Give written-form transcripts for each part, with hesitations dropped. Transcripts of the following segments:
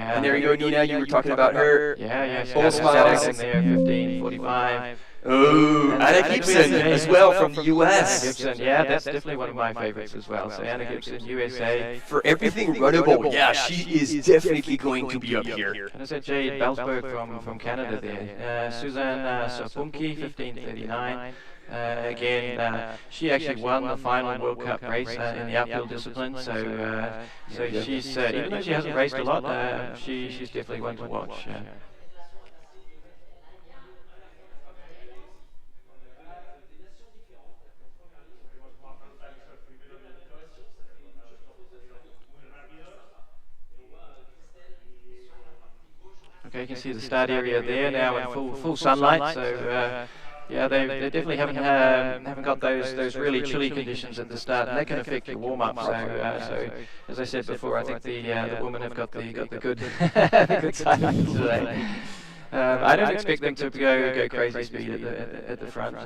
Yeah. And there you go, Nina. You were talking about her. Yeah. She All has smiles. in there, 15:45. Oh, Anna Gibson as well from the Anna US. Gibson, yeah, that's definitely one of my favorites as well. So Anna Gibson, USA. For everything runnable, yeah, she is definitely going to be up here. And I said Jade Belsberg from Canada there. Suzanne Sapumki, 15:39. Again, she actually won the final World Cup race in the uphill discipline. So she's even though she hasn't raced a lot, she's definitely one to watch. Okay, you can see the start area there now in full sunlight. So yeah, they definitely haven't got those really chilly conditions at the start, and that can affect your warm up. So as I said before, I think the women have got the good the good side of it today. I don't expect them to go crazy speed at the front.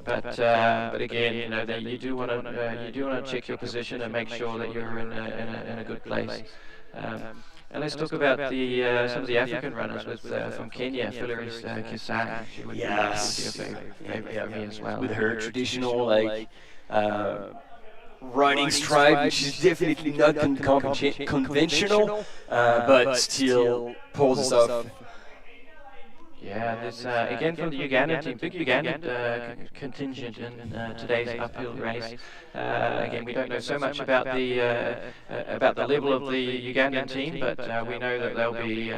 But again, you do want to check your position and make sure that you're in a good place. And let's talk about some of the African runners from Kenya. Phyllis Kisang. She would be a favorite for me as well. With her traditional running stride, which is definitely not conventional, but still pulls us off. Yeah, there's again from the Ugandan team, big Ugandan contingent in today's uphill race. Again, we don't know so much about the level of the Ugandan team, but we know that they'll be.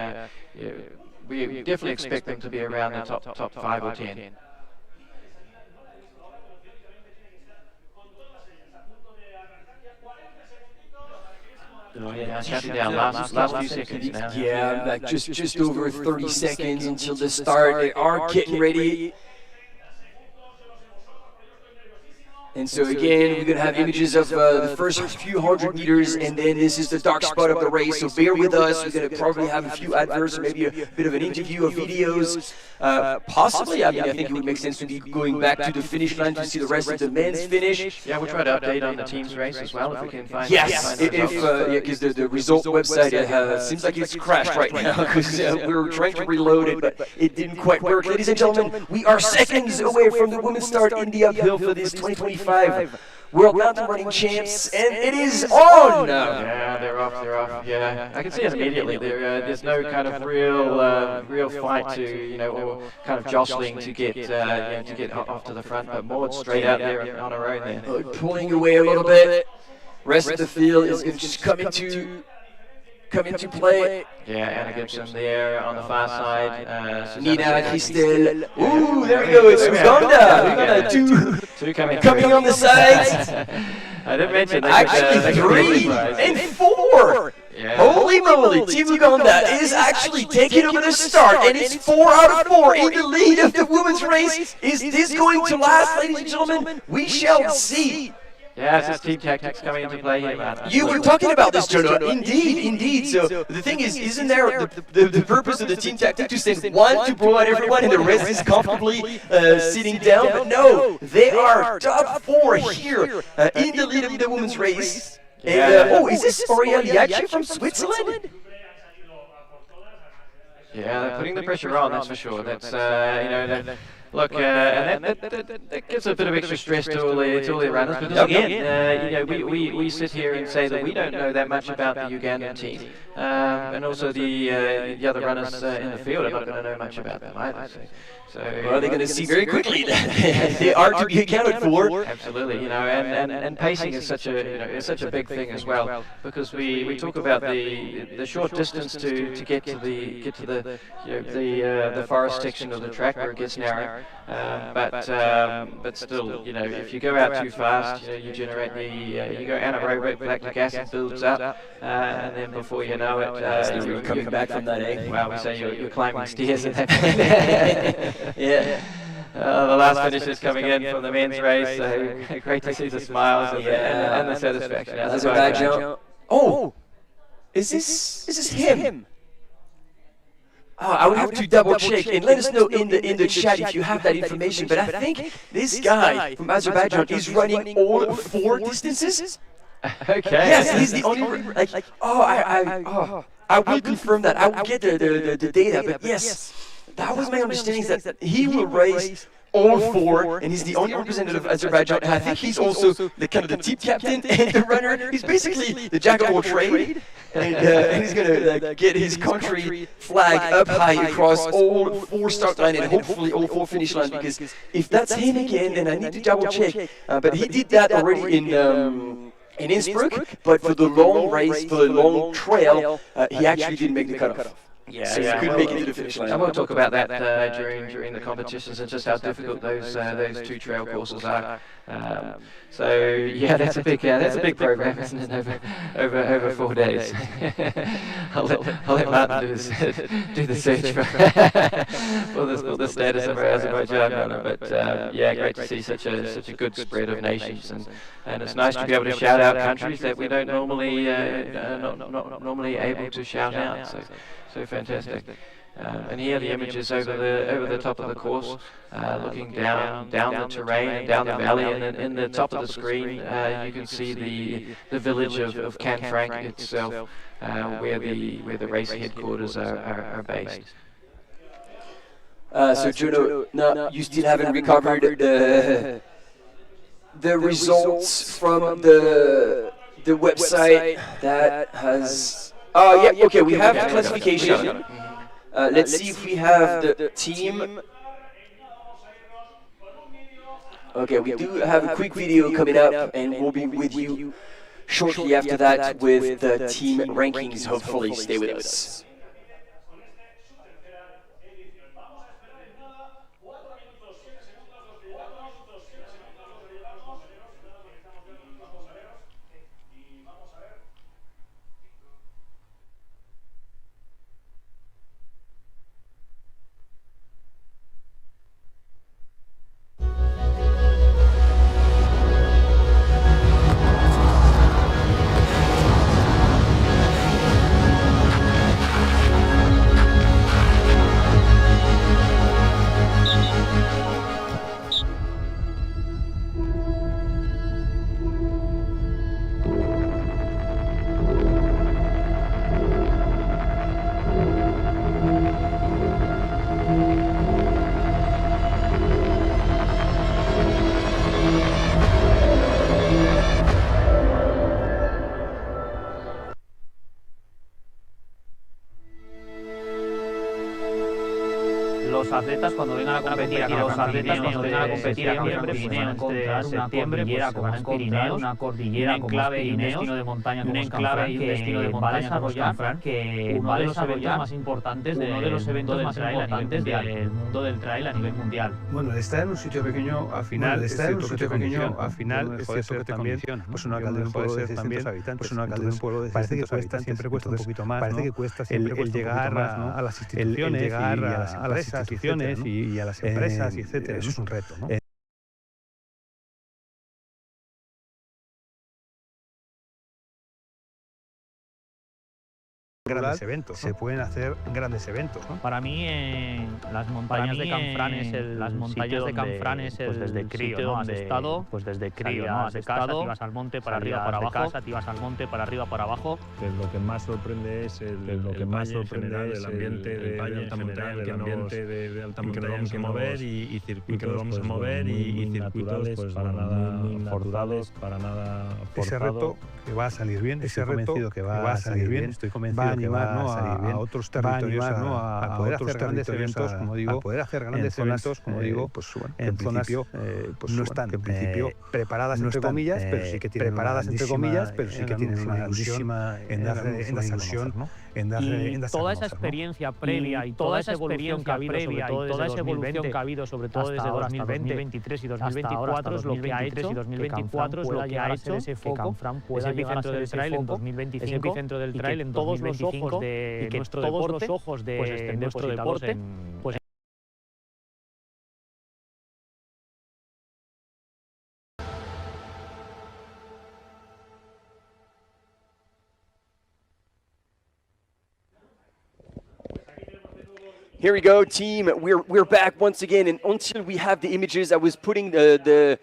We definitely expect them to be around the top 5 or 10. Oh yeah, counting down last few seconds now. Yeah, like just over 30 seconds until the start. They are getting ready. And so again, we're going to have images of the first few 100 meters, and then this is the dark spot of the race, so bear with us. We're going to probably have a few adverts, or maybe a bit of an interview of videos. Possibly, I think it would make sense to be going back to the finish line to see the rest of the men's finish. Yeah, we'll try to update on the team's race as well if we can find. Yes, because the result website seems like it's crashed right now, because we were trying to reload it, but it didn't quite work. Ladies and gentlemen, we are seconds away from the women's start in the uphill for this 2025 World Mountain Running Champs, and it is on now. Yeah, they're off. Yeah, I can see it immediately. There's no kind of real fight to or kind of jostling to get off to the front, but Maud straight out there on her own there. Pulling away a little bit. Rest of the field is going to just come into play. Yeah, Anna Gibson there on the far side. Nina, Christelle. Ooh, there we go. It's Uganda. Two coming on the sides. I didn't mention actually 3 and 4. Yeah. Holy moly, Team Uganda is actually taking over the start, and it's 4 out of 4 in the lead of the women's race. Is this going to last, ladies and gentlemen? We shall see. Yeah, it's team tactics coming into play here, man. You were talking about this, Jonah. Indeed. So the thing is, isn't there the purpose of the team tactic to send one to blow out everyone and the rest is comfortably sitting down? But no, they are top 4 here in the lead of the women's race. And, is this Aureliace from Switzerland? Yeah, they're putting the pressure on, that's for sure. That's look, and that gives a bit of extra stress to all the runners. Because again, we sit here and say that we don't know that much about the Ugandan team, and also the other runners in the field are not going to know much about them either. So they're going to see very quickly that they are to be accounted for. Absolutely, and pacing is such a big thing as well, because we talk about the short distance to get to the forest section of the track where it gets narrow. But still, if you go out too fast, you generate you go anaerobic, lactic acid builds up, and then before you know it, you're coming back from that, eh? Well, we say you're climbing stairs at that point. Yeah. The last finish is coming in from the men's race, so great to see the smiles and the satisfaction. Azerbaijan. Oh, is this him? I would have to double check and let us know in the chat if you have that information. But I think this guy from Azerbaijan is running all 4 distances. Okay. Yes, he's the only. I will confirm that. I will get the data, but yes, that was my understanding, is that he will race all four, and he's the only representative of Azerbaijan. And I think he's also the kind of the team captain and the runner. He's basically the jack of all trade, and he's gonna get his country flag up high across all four start line and hopefully all four finish line. Because if that's him again, then I need to double check. But he did that already in Innsbruck, but for the long race, for the long trail, he actually didn't make the cutoff. Yeah, so you could make it to the finish line. I will talk about that during the competitions and just how difficult those two trail courses are. So yeah, that's a big program, isn't it? Over 4 days. I'll let Martin do the search for the status of our Azerbaijan runner. But yeah, great to see such a good spread of nations, and it's nice to be able to shout out countries that we don't normally not normally able to shout out. So fantastic. And here the images over the top of the course, looking down the terrain and down the valley, and in the top of the screen you can see the village of Canfranc itself, where the race headquarters are based. So Juno, no, you still haven't recovered the results from the website that has. Oh yeah, okay, we have the classification. Let's see if we have the team. Okay, we do have a quick video coming up, and we'll be with you shortly after that with the team rankings. Hopefully, stay with us. Los atletas cuando vengan a competir a septiembre, pues encontrar una cordillera como Pirineos, un enclave y un destino de montaña como Canfranc, que uno de los eventos más importantes del mundo del trail a nivel mundial. Bueno, estar en un sitio pequeño al final, es cierto que también, pues una caldera un pueblo de 600 habitantes, pues una caldera un pueblo de 600 habitantes, siempre cuesta un poquito más, parece que cuesta siempre el llegar a las instituciones, llegar a las instituciones y a las empresas, y etcétera. Eso es un reto, ¿no? Grandes eventos, ¿no? Se pueden hacer grandes eventos, ¿no? Para mí, las montañas de Canfranc es pues desde crío, ¿no? Has estado, pues desde crío, ¿no? Has estado, te ibas al monte para arriba, para abajo, te ibas al monte para arriba, para abajo. Lo que más sorprende es el ambiente de alta montaña, el ambiente de alta montaña que nos vamos a mover y circuitos pues para nada forzados, para nada forzado. Ese reto que va a salir bien, ese reto que va a salir bien, estoy convencido que va a salir bien, a otros territorios, a poder hacer grandes eventos, como digo, a poder hacer grandes eventos, como digo, pues en principio no están en principio preparadas entre comillas, pero sí que tienen una grandísima en dar esa ilusión, ¿no? Y toda esa experiencia previa y toda esa evolución que ha habido sobre todo desde 2023 y 2024 es lo que ha hecho ese foco, ese epicentro del trail en 2025, y que todos los ojos de nuestro deporte pues Here we go, team. We're back once again, and until we have the images, I was putting the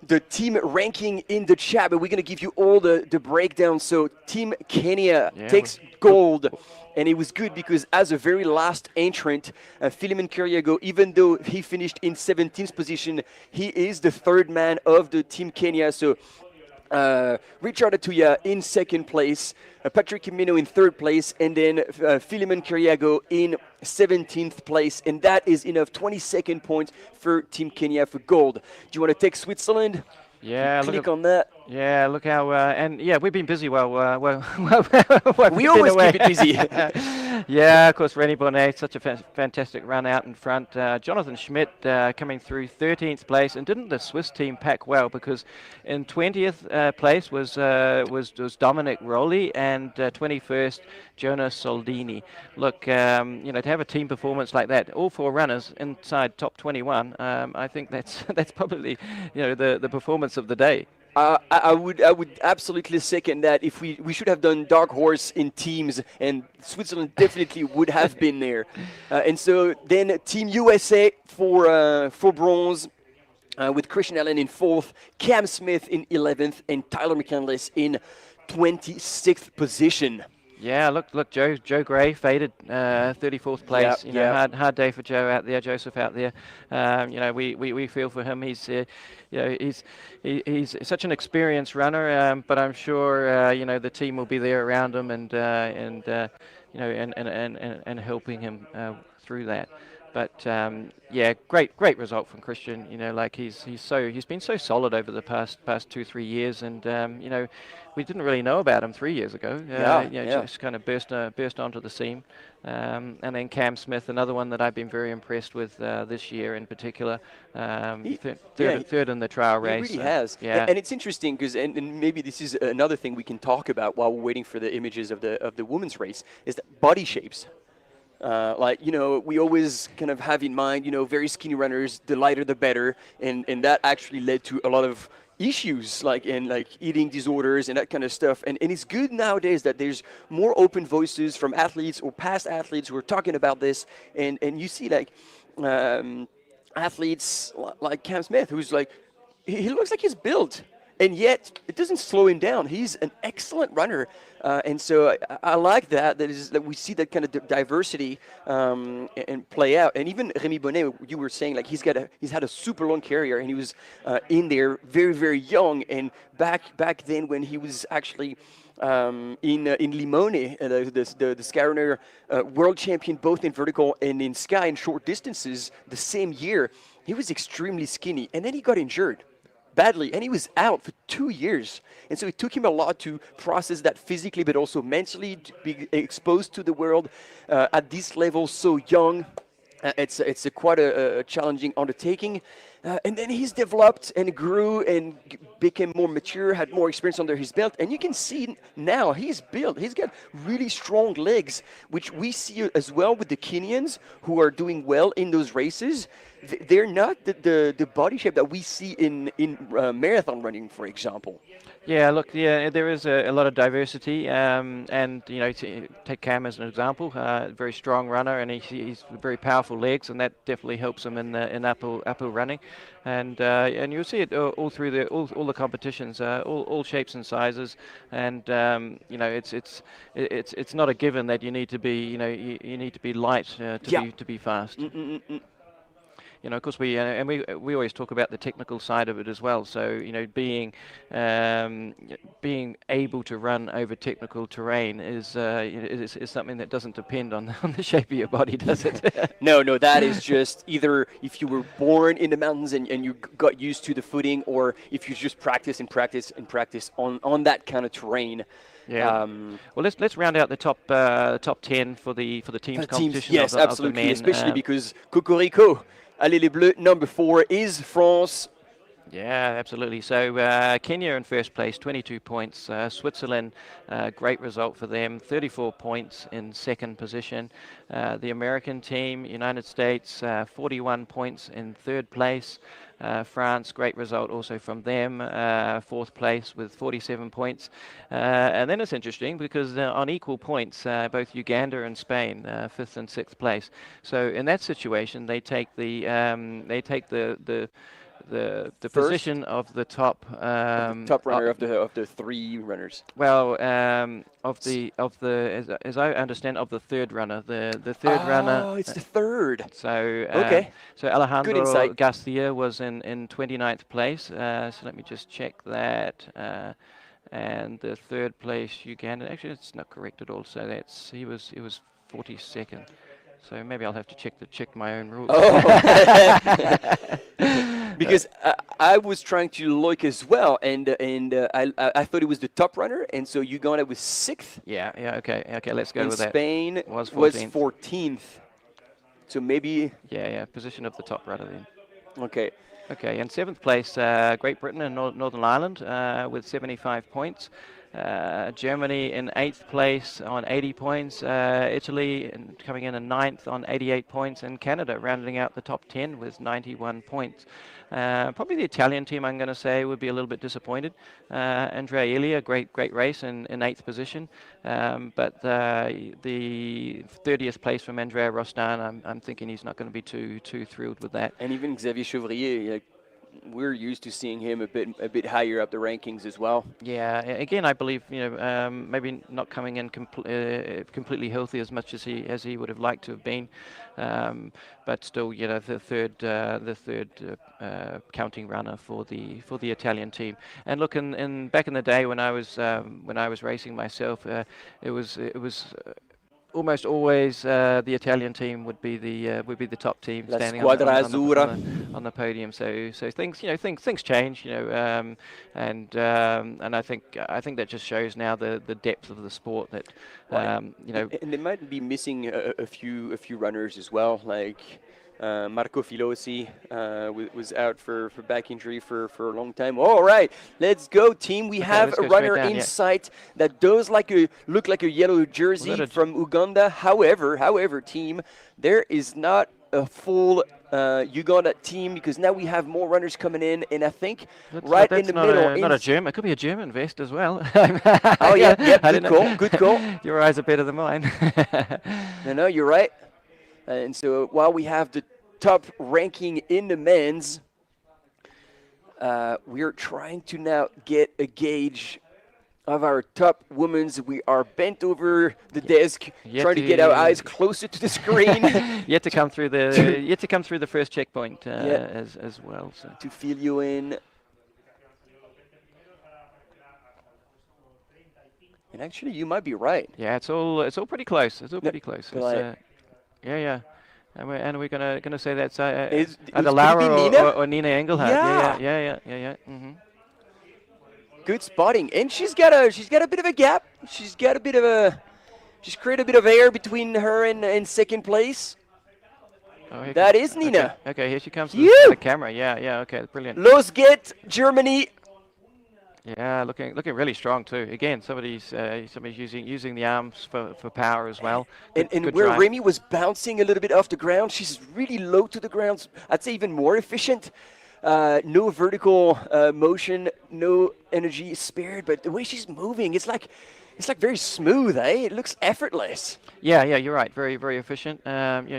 the team ranking in the chat, but we're going to give you all the breakdown. So Team Kenya takes gold. And it was good because as a very last entrant, Philemon Kiriago, even though he finished in 17th position, he is the third man of the Team Kenya. So Richard Atuya in second place, Patrick Kimino in third place, and then Philemon Kiriago in 17th place. And that is enough 22nd points for Team Kenya for gold. Do you want to take Switzerland? Yeah, click on that. Yeah, look how and yeah, we've been busy. We always keep it busy. Yeah, of course, René Bonnet, such a fantastic run out in front. Jonathan Schmidt coming through 13th place, and didn't the Swiss team pack well? Because in 20th place was Dominic Rowley, and 21st Jonas Soldini. Look, you know, to have a team performance like that, all four runners inside top 21, I think that's probably, you know, the performance of the day. I would absolutely second that. If we should have done dark horse in teams, and Switzerland definitely would have been there. And so then Team USA for bronze, with Christian Allen in 4th, Cam Smith in 11th, and Tyler McCandless in 26th position. Yeah, look, Joe Gray faded 34th place. You know, hard day for Joe out there, Joseph out there. You know, we feel for him. He's you know, he's such an experienced runner, but I'm sure you know, the team will be there around him and you know, and helping him through that. But yeah, great result from Christian. You know, like he's been so solid over the past 2-3 years, and you know, we didn't really know about him 3 years ago. Just kind of burst onto the scene. And then Cam Smith, another one that I've been very impressed with this year in particular. Third in the trial race. He really has. Yeah. And it's interesting because, and maybe this is another thing we can talk about while we're waiting for the images of the women's race, is that body shapes. Like, you know, we always kind of have in mind, you know, very skinny runners, the lighter the better, and that actually led to a lot of issues like eating disorders and that kind of stuff. And it's good nowadays that there's more open voices from athletes or past athletes who are talking about this, and you see like athletes like Cam Smith, who's like, he looks like he's built, and yet it doesn't slow him down. He's an excellent runner. And so I like that we see that kind of diversity and play out. And even Rémi Bonnet, you were saying, like, he's had a super long career, and he was in there very, very young. And back then when he was actually in Limone, the sky runner world champion both in vertical and in sky and short distances the same year, he was extremely skinny, and then he got injured badly, and he was out for 2 years. And so it took him a lot to process that physically, but also mentally, to be exposed to the world at this level so young. It's quite a challenging undertaking. And then he's developed and grew and became more mature, had more experience under his belt. And you can see now he's built. He's got really strong legs, which we see as well with the Kenyans who are doing well in those races. They're not the body shape that we see in marathon running, for example. Yeah, look, there is a lot of diversity, and you know, take Cam as an example, very strong runner, and he's very powerful legs, and that definitely helps him in uphill running, and you'll see it all through all the competitions, all shapes and sizes, and you know, it's not a given that you need to be, you know, you need to be light to be fast. You know, of course, we always talk about the technical side of it as well. So, you know, being able to run over technical terrain is something that doesn't depend on the shape of your body, does it? No, that is just either if you were born in the mountains and you got used to the footing, or if you just practice on that kind of terrain. Yeah. Well, let's round out the top 10 for the teams competition. Yes, of absolutely, the men. Especially because Cocorico, Allez les Bleus, number 4 is France. Yeah, absolutely. So Kenya in first place, 22 points. Switzerland, great result for them, 34 points in second position. The American team, United States, 41 points in third place. France, great result also from them, fourth place with 47 points. And then it's interesting because on equal points, both Uganda and Spain, fifth and sixth place. So in that situation, they take the position of the top runner of the three runners. Well, as I understand, of the third runner, the third runner. Oh, it's the third. So okay. So Alejandro Garcia was in 29th place. So let me just check that. And the third place Uganda. Actually, it's not correct at all. So he was 42nd. So maybe I'll have to check my own rules. Oh. Because I was trying to look as well, and I thought it was the top runner, and so Uganda was 6th. Yeah. Okay. Let's go with that. Spain was 14th. So maybe. Yeah. Position of the top runner then. Okay. Okay, and 7th place, Great Britain and Northern Ireland with 75 points. Germany in 8th place on 80 points. Italy coming in 9th on 88 points. And Canada rounding out the top 10 with 91 points. Probably the Italian team, I'm going to say, would be a little bit disappointed. Andrea Elia, great race in 8th position. But the 30th place from Andrea Rostan, I'm thinking he's not going to be too thrilled with that. And even Xavier Chevrier, we're used to seeing him a bit higher up the rankings as well. Yeah, again, I believe maybe not coming in completely healthy as much as he would have liked to have been, but still, the third counting runner for the Italian team. And look, back in the day when I was racing myself, it was almost always the Italian team would be the top team standing on the podium. So things change, and I think that just shows now the depth of the sport that And they might be missing a few runners as well, like Marco Filosi was out for back injury for a long time. All right, let's go, team. We have a runner in sight that does look like a yellow jersey from Uganda. However, team, there is not a full Uganda team because now we have more runners coming in, and I think in the middle. Not a German. It could be a German vest as well. Oh yeah. Good call. Your eyes are better than mine. No, you're right. And so while we have the top ranking in the men's, we're trying to now get a gauge of our top women's. We are bent over the desk, trying to get our eyes closer to the screen. Yet to come through the first checkpoint as well. So. To fill you in. And actually, you might be right. Yeah, it's all pretty close. It's all pretty close. Yeah. And we're gonna say that's either Laura or Nina Engelhardt. Yeah. Mm-hmm. Good spotting, and she's got a bit of a gap. She's created a bit of air between her and second place. Oh, that is Nina. Okay, here she comes to the camera. Yeah. Okay, brilliant. Los Get Germany. Yeah, looking really strong too. Again, somebody's using the arms for power as well. And where Remy was bouncing a little bit off the ground, she's really low to the ground. I'd say even more efficient. No vertical motion, no energy spared, but the way she's moving, it's like very smooth, eh? It looks effortless. Yeah, you're right. Very, very efficient.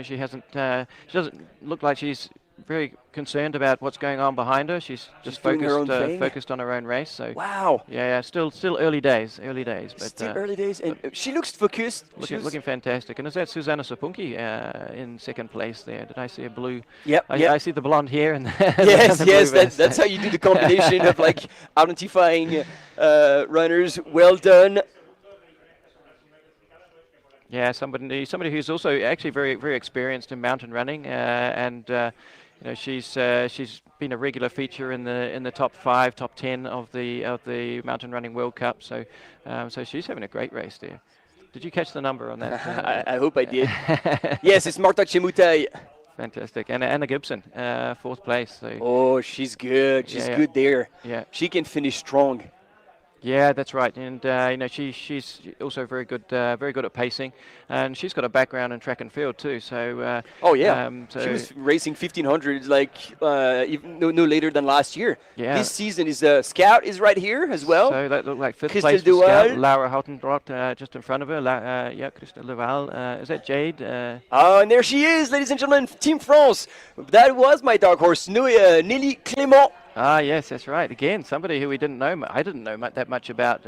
She doesn't look like she's very concerned about what's going on behind her. She's just focused on her own race. So wow. Yeah. Still early days. But still early days, and she looks focused. Looking fantastic. And is that Susanna Sapunki in second place there? Did I see a blue? Yep. I see the blonde hair and yes. That's how you do the combination of identifying runners. Well done. Yeah, somebody who's also actually very, very experienced in mountain running, and she's been a regular feature in the top 5, top 10 of the Mountain Running World Cup. So she's having a great race there. Did you catch the number on that? I hope I did. Yes, it's Marta Chemutai. Fantastic, and Anna Gibson, 4th place. So. Oh, she's good. She's good there. Yeah. She can finish strong. Yeah, that's right, and you know she's also very good at pacing, and she's got a background in track and field too. So oh yeah, so she was racing 1500 like even no later than last year. Yeah. This season is Scout is right here as well. So that looked like fifth Christelle place for Scout. Duval. Laura Houtenbrot just in front of her. Yeah, Christelle Duval. Is that Jade? Oh, and there she is, ladies and gentlemen, Team France. That was my dark horse, Nelly Clément. Ah, yes, that's right. Again, somebody who we didn't know. I didn't know that much about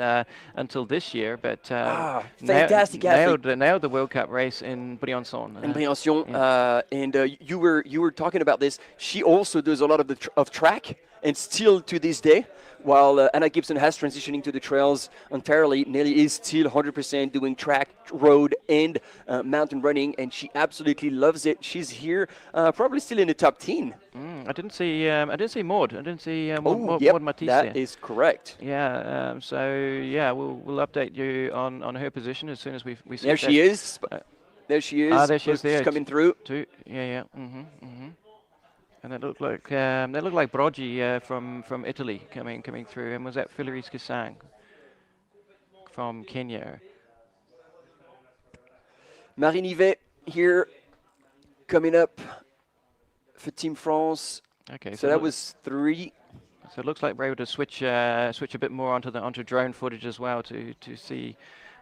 until this year, but fantastic athlete. nailed the World Cup race in Briançon. In Briançon, and you were talking about this. She also does a lot of track, and still to this day, while Anna Gibson has transitioning to the trails entirely, Nelly is still 100% doing track, road, and mountain running, and she absolutely loves it. She's here, probably still in the top 10. I didn't see Maud. I didn't see Maud Matisse that there. is correct. Yeah. So yeah, we'll update you on her position as soon as we see. There she is. There she is. There she is. There. She's coming through. Yeah. And that looked like Broggi from Italy coming through. And was that Philaris Kisang from Kenya? Marie Nivet here coming up for Team France. Okay, so that was 3. So it looks like we're able to switch a bit more onto drone footage as well to see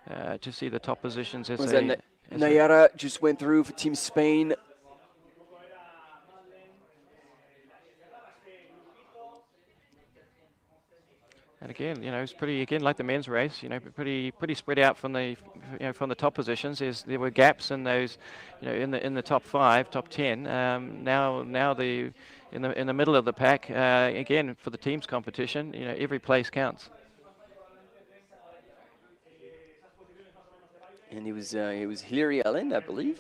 the top positions. Nayara just went through for Team Spain. And again, it's pretty like the men's race. Pretty spread out from the top positions. There were gaps in those, in the top 5, top 10. Now in the middle of the pack. Again, for the teams competition, every place counts. And it was Hilary Allen, I believe.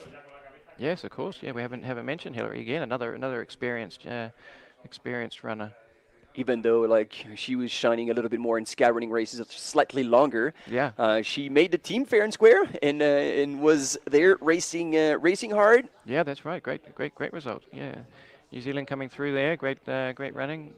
Yes, of course. Yeah, we haven't mentioned Hilary again. Another experienced runner. Even though like she was shining a little bit more in scout running races, slightly longer. Yeah. She made the team fair and square, and was there racing hard. Yeah, that's right. Great result. Yeah, New Zealand coming through there. Great running.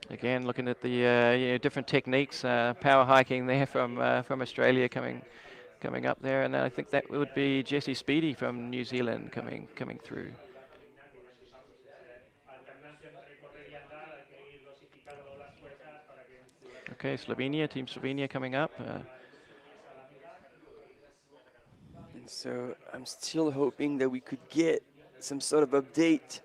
Again, looking at the different techniques, power hiking there from Australia coming up there, and I think that would be Jessie Speedy from New Zealand coming through. Okay, Team Slovenia coming up. And so I'm still hoping that we could get some sort of update.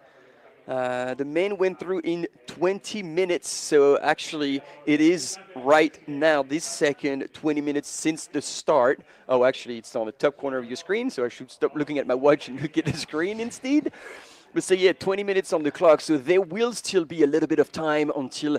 The men went through in 20 minutes, so actually it is right now, this second, 20 minutes since the start. Oh, actually it's on the top corner of your screen, so I should stop looking at my watch and look at the screen instead. But so yeah, 20 minutes on the clock, so there will still be a little bit of time until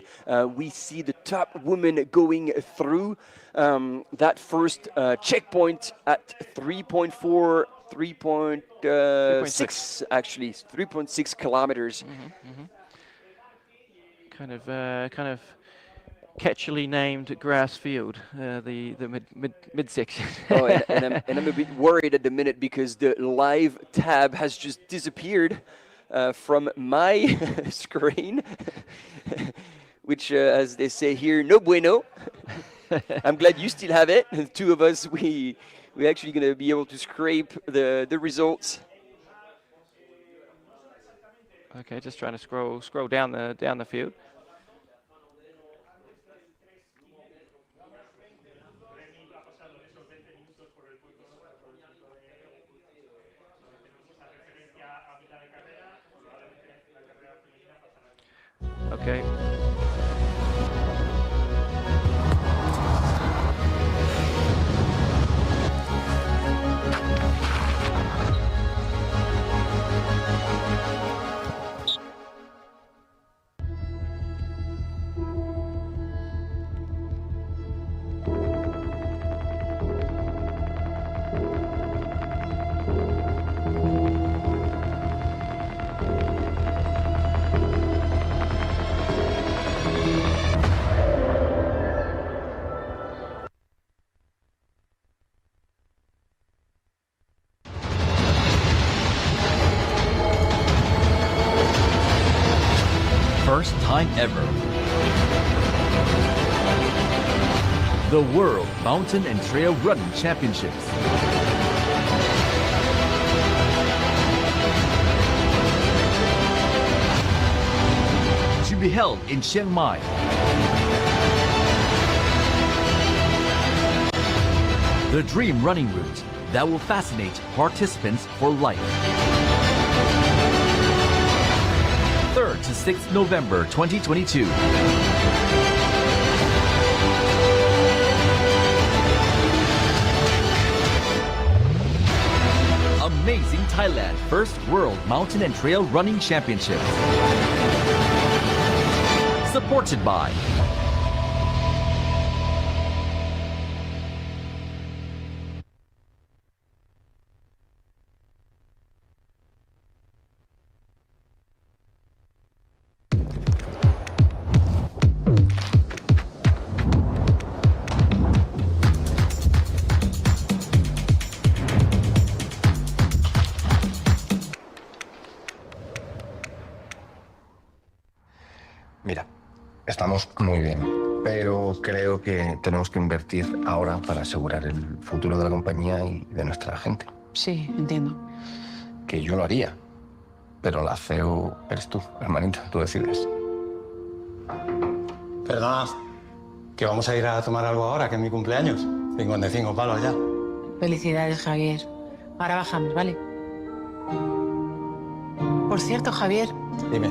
we see the top woman going through that first checkpoint at 3.6 actually, 3.6 kilometers. Kind of catchily named grass field, the midsection. Oh, and I'm a bit worried at the minute because the live tab has just disappeared from my screen, which, as they say here, no bueno. I'm glad you still have it. The two of us, we're actually going to be able to scrape the results. Okay, just trying to scroll down the field. Okay. first time ever. The World Mountain and Trail Running Championships. To be held in Chiang Mai. The dream running route that will fascinate participants for life. 3rd to 6th November 2022. Amazing Thailand First World Mountain and Trail Running Championships. Supported by Mira, estamos muy bien, pero creo que tenemos que invertir ahora para asegurar el futuro de la compañía y de nuestra gente. Sí, entiendo. Que yo lo haría, pero la CEO eres tú, hermanita, tú decides. Perdona, que vamos a ir a tomar algo ahora, que es mi cumpleaños. 55 palos ya. Felicidades, Javier. Ahora bajamos, ¿vale? Por cierto, Javier. Dime.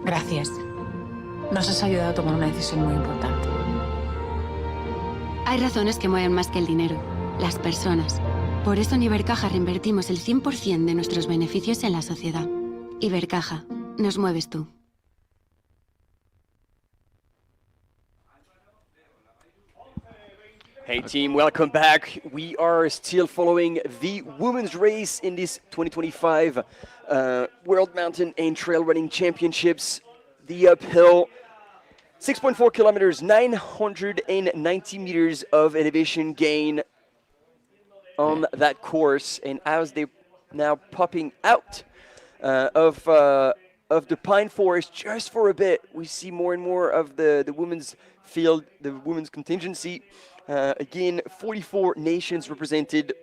Gracias. Nos has ayudado a tomar una decisión muy importante. Hay razones que mueven más que el dinero, las personas. Por eso en Ibercaja reinvertimos el 100% de nuestros beneficios en la sociedad. Ibercaja, nos mueves tú. Hey team, welcome back. We are still following the women's race in this 2025 World Mountain and Trail Running Championships. The uphill, 6.4 kilometers, 990 meters of elevation gain on that course. And as they're now popping out of the pine forest just for a bit, we see more and more of the women's field, the women's contingency. Again, 44 nations represented.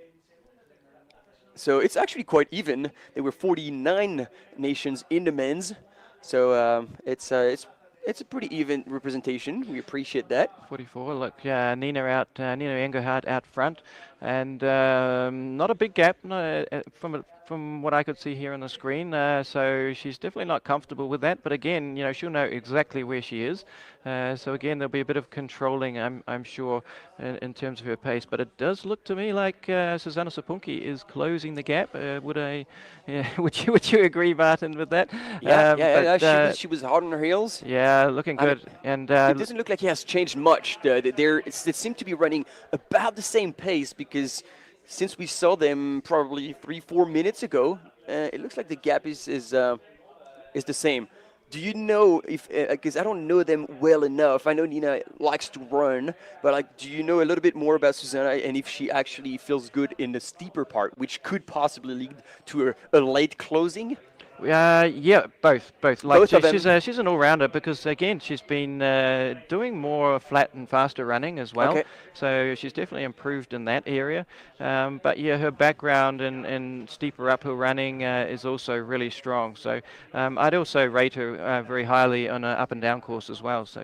So it's actually quite even. There were 49 nations in the men's. So it's a pretty even representation. We appreciate that. 44. Look, Nina Engelhardt out front, and not a big gap from what I could see here on the screen. So she's definitely not comfortable with that. But again, you know, she'll know exactly where she is. So again, there'll be a bit of controlling, I'm sure, in terms of her pace. But it does look to me like Susanna Sapunki is closing the gap. Would you agree, Martin, with that? She was hard on her heels. Yeah, looking good. And it doesn't look like he has changed much. They seem to be running about the same pace, because since we saw them probably 3-4 minutes ago, it looks like the gap is the same. Do you know if, because I don't know them well enough, I know Nina likes to run, but like, do you know a little bit more about Susanna and if she actually feels good in the steeper part, which could possibly lead to a late closing? Yeah, both. Like both she's an all-rounder, because again she's been doing more flat and faster running as well. Okay. So she's definitely improved in that area. But yeah, her background in steeper uphill running is also really strong. So I'd also rate her very highly on an up and down course as well. So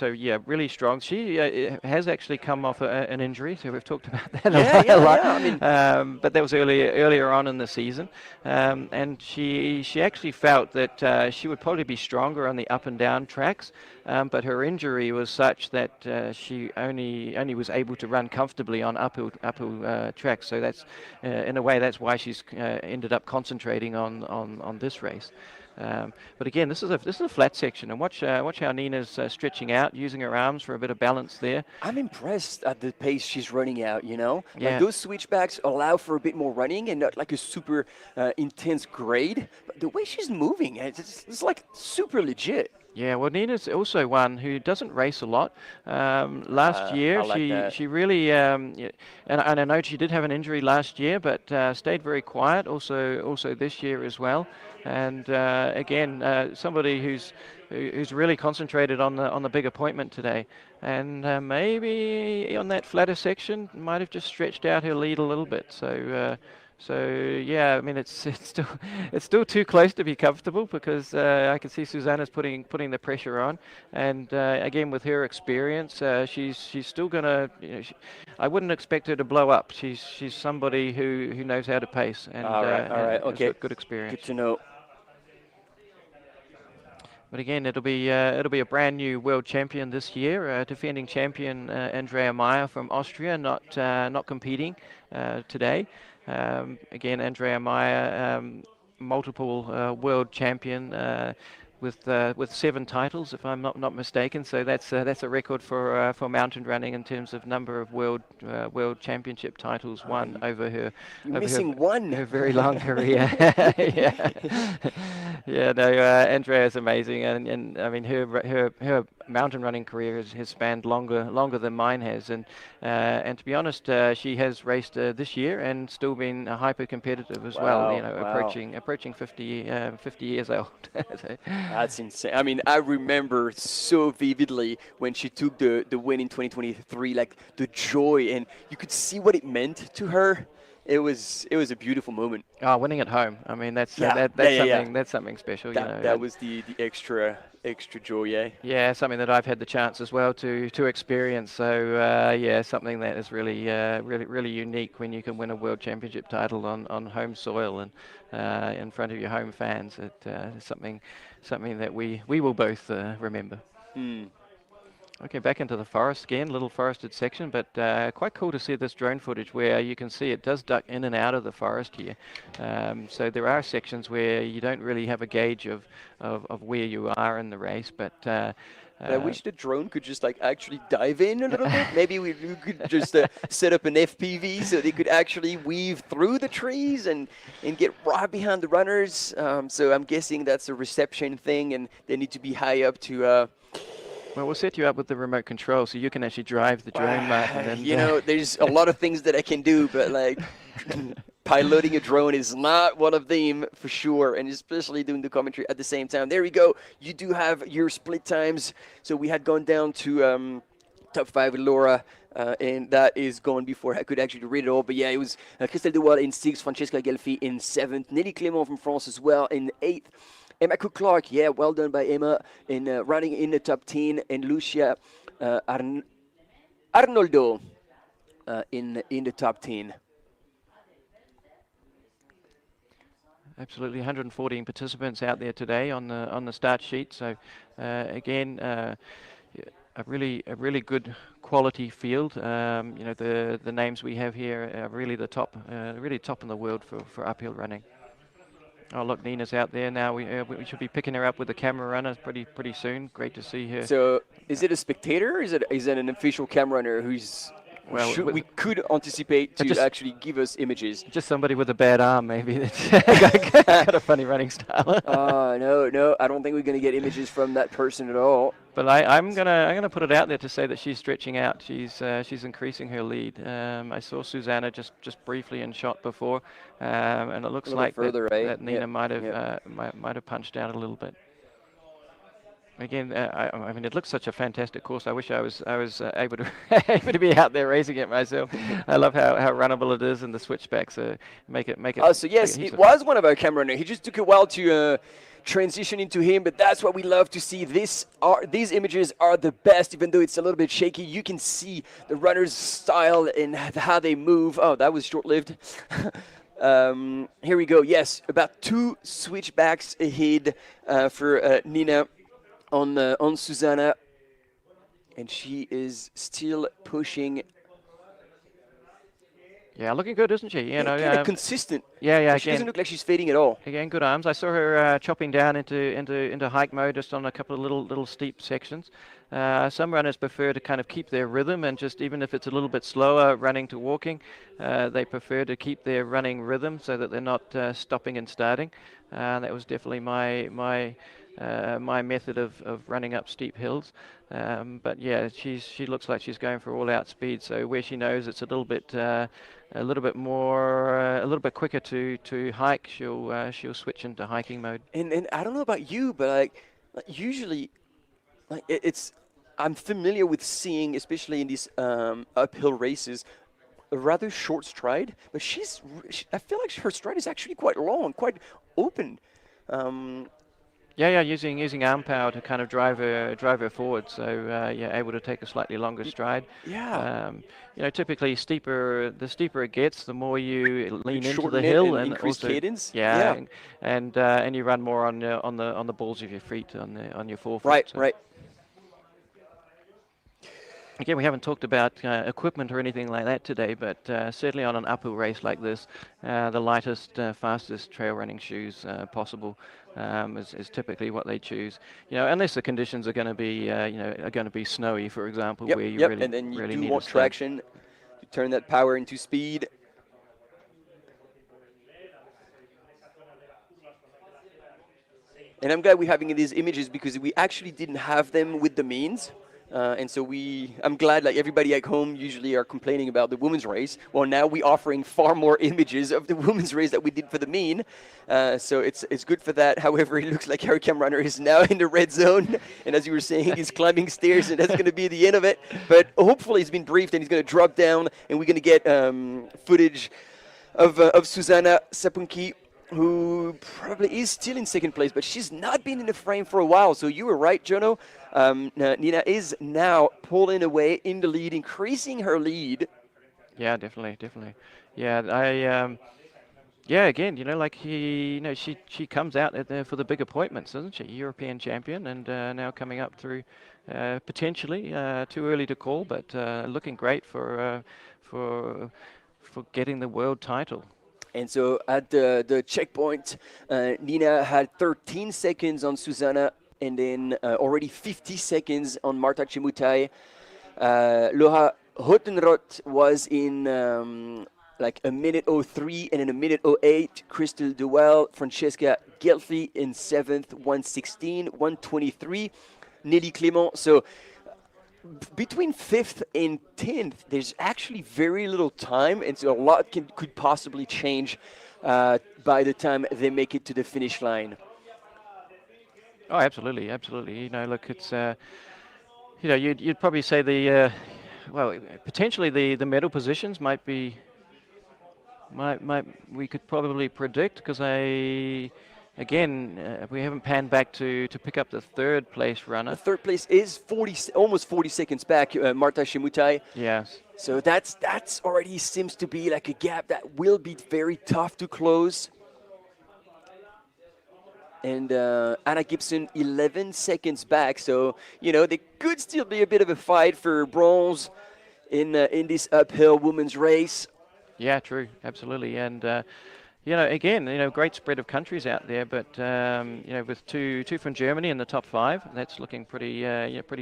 yeah, really strong. She has actually come off an injury, so we've talked about that a lot. Yeah, I mean, but that was earlier on in the season, and she actually felt that she would probably be stronger on the up and down tracks, but her injury was such that she only was able to run comfortably on uphill tracks. So that's in a way that's why she's ended up concentrating on this race. But again, this is a flat section, and watch how Nina's stretching out, using her arms for a bit of balance there. I'm impressed at the pace she's running out, you know? Yeah. Like, those switchbacks allow for a bit more running and not like a super intense grade. But the way she's moving, it's like super legit. Yeah, well, Nina's also one who doesn't race a lot. Last year, she really, and I know she did have an injury last year, but stayed very quiet. Also this year as well. And again, somebody who's really concentrated on the big appointment today. And maybe on that flatter section, might have just stretched out her lead a little bit. So yeah, I mean it's still too close to be comfortable, because I can see Susanna's putting the pressure on, and again with her experience, she's still gonna. I wouldn't expect her to blow up. She's somebody who knows how to pace, and all right, okay, has got good experience. Good to know. But again, it'll be a brand new world champion this year, defending champion Andrea Meyer from Austria, not competing today. Again, Andrea Meyer, multiple world champion with 7 titles, if I'm not mistaken. So that's a record for mountain running in terms of number of world championship titles won over her. You're missing one. Her very long career. Yeah. No, Andrea is amazing, and I mean her mountain running career has spanned longer than mine has, and to be honest, she has raced this year and still been hyper competitive as well. Approaching 50 years old. So. That's insane. I mean, I remember so vividly when she took the win in 2023, like the joy, and you could see what it meant to her. It was a beautiful moment. Oh, winning at home. I mean, that's something special. That was the extra joy, yeah. Yeah, something that I've had the chance as well to experience. So yeah, something that is really unique when you can win a world championship title on home soil and in front of your home fans. It's something that we will both remember. Okay, back into the forest again, little forested section, but quite cool to see this drone footage where you can see it does duck in and out of the forest here. So there are sections where you don't really have a gauge of where you are in the race, but I wish the drone could just actually dive in a little bit. Maybe we could just set up an FPV so they could actually weave through the trees and get right behind the runners. So I'm guessing that's a reception thing, and they need to be high up to... Well, we'll set you up with the remote control so you can actually drive the drone, Martin. And, there's a lot of things that I can do, but piloting a drone is not one of them for sure, and especially doing the commentary at the same time. There we go. You do have your split times. So we had gone down to top 5 with Laura, and that is gone before I could actually read it all. But yeah, it was Christelle Dewar in 6th, Francesca Gelfi in 7th, Nelly Clément from France as well in 8th. Emma Cook-Clark, yeah, well done by Emma in running in the top 10, and Lucia Arnoldo in the top 10. Absolutely, 114 participants out there today on the start sheet. So again, a really good quality field. The names we have here are really the top, really top in the world for uphill running. Oh look, Nina's out there now. We should be picking her up with the camera runner pretty soon. Great to see her. So is it a spectator? Or is it an official camera runner who's? Well, we could anticipate to actually give us images. Just somebody with a bad arm, maybe. That's got a funny running style. No, I don't think we're going to get images from that person at all. But I'm gonna put it out there to say that she's stretching out. She's increasing her lead. I saw Susanna just briefly in shot before, and it looks like that Nina might have punched out a little bit. Again, I mean, it looks such a fantastic course. I wish I was able to be out there racing it myself. I love how runnable it is, and the switchbacks make it. Oh, so yes, it was one of our camera runners. He just took a while to transition into him, but that's what we love to see. These images are the best, even though it's a little bit shaky. You can see the runner's style and how they move. Oh, that was short-lived. Here we go. Yes, about 2 switchbacks ahead for Nina on Susanna, and she is still pushing. Yeah, looking good, isn't she? Consistent. Yeah. She doesn't look like she's fading at all. Again, good arms. I saw her chopping down into hike mode just on a couple of little steep sections. Some runners prefer to kind of keep their rhythm, and just even if it's a little bit slower running to walking, they prefer to keep their running rhythm so that they're not stopping and starting. That was definitely my my method of running up steep hills. But yeah, she looks like she's going for all-out speed. So where she knows it's a little bit quicker to hike, she'll switch into hiking mode. And I don't know about you, but like usually, like I'm familiar with seeing, especially in these uphill races, a rather short stride. But I feel like her stride is actually quite long, quite open. Yeah, using arm power to kind of drive her forward. So able to take a slightly longer stride. Yeah. Typically the steeper it gets, the more you lean into the it hill and and increase also cadence. Yeah. And you run more on the balls of your feet, on your forefoot. Right, so. right. Again, we haven't talked about equipment or anything like that today, but certainly on an uphill race like this, the lightest, fastest trail running shoes possible is typically what they choose. Unless the conditions are going to be snowy, for example, where you really and then you really do need want traction to turn that power into speed. And I'm glad we're having these images because we actually didn't have them with the means. And so I'm glad like everybody at home usually are complaining about the women's race. Well, now we're offering far more images of the women's race that we did for the mean. So it's good for that. However, it looks like our camera runner is now in the red zone. And as you were saying, he's climbing stairs and that's going to be the end of it. But hopefully he's been briefed and he's going to drop down and we're going to get footage of Susanna Sapunki, who probably is still in second place, but she's not been in the frame for a while. So you were right, Jono. Nina is now pulling away in the lead, increasing her lead. Yeah, definitely. Yeah, again, she comes out for the big appointments, doesn't she? European champion, and now coming up through potentially too early to call, but looking great for getting the world title. And so at the checkpoint, Nina had 13 seconds on Susanna, and then already 50 seconds on Marta Chimutai. Laura Hottenrott was in like a minute 03 and in a minute 08. Crystal Duell, Francesca Gelfi in 7th, 1:16, 1:23. Nelly Clément. So between 5th and 10th, there's actually very little time, and so a lot could possibly change by the time they make it to the finish line. Oh, absolutely. Look, it's you'd probably say the potentially the medal positions might we could probably predict, because we haven't panned back to pick up the third place runner. The third place is almost 40 seconds back, Marta Chimutai. Yes. So that's already seems to be like a gap that will be very tough to close. And Anna Gibson 11 seconds back, so there could still be a bit of a fight for bronze in this uphill women's race. Yeah, true, absolutely, and again, great spread of countries out there, but with two from Germany in the top 5, that's looking pretty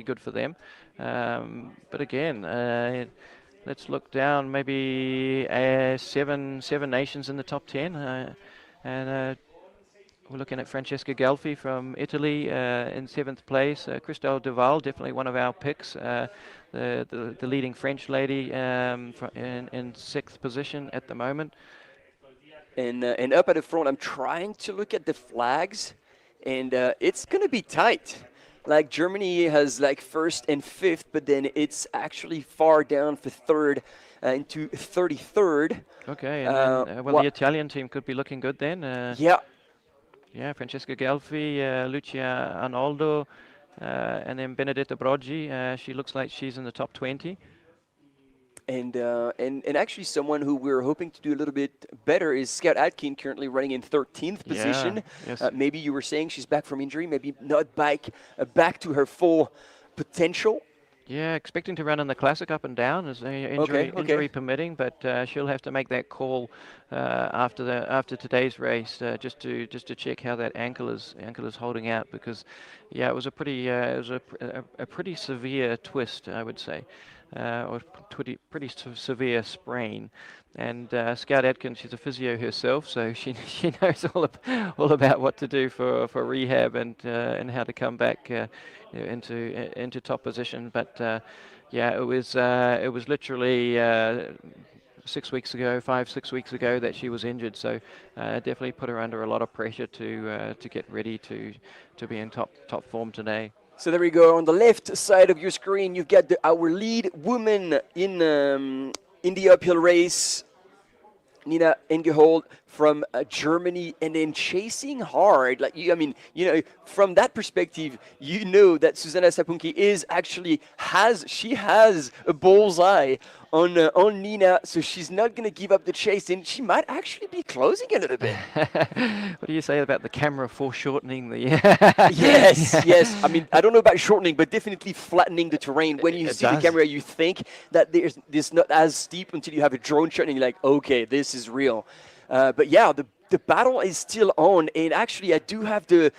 good for them. But again, let's look down, maybe 7 nations in the top 10, and we're looking at Francesca Gelfi from Italy in 7th place. Christelle Duval, definitely one of our picks. The leading French lady in 6th position at the moment. And up at the front, I'm trying to look at the flags, and it's going to be tight. Like Germany has like 1st and 5th, but then it's actually far down for 3rd into 33rd. Okay, and then, the Italian team could be looking good then. Yeah, Francesca Gelfi, Lucia Arnoldo, and then Benedetta Broggi. She looks like she's in the top 20. And actually someone who we're hoping to do a little bit better is Scout Atkin, currently running in 13th position. Yes. Maybe you were saying she's back from injury, maybe not back to her full potential. Yeah, expecting to run in the Classic up and down, as injury permitting, but she'll have to make that call after today's race, just to check how that ankle is holding out, because it was a pretty severe twist, I would say. or pretty severe sprain. And Scout Atkins, she's a physio herself, so she knows all about what to do for rehab and how to come back into top position. But yeah, it was literally 6 weeks ago, 5-6 weeks ago that she was injured. So definitely put her under a lot of pressure to get ready to be in top form today. So there we go. On the left side of your screen, you've got our lead woman in the uphill race, Nina Engehold from Germany, and then chasing hard. Like from that perspective, you know that Susanna Sapunki has a bullseye on Nina, so she's not going to give up the chase, and she might actually be closing a little bit. What do you say about the camera foreshortening the? Yes. I mean, I don't know about shortening, but definitely flattening the terrain. When you see the camera, you think that there's not as steep until you have a drone shot, and you're like, okay, this is real. But yeah, the battle is still on, and actually, I do have the.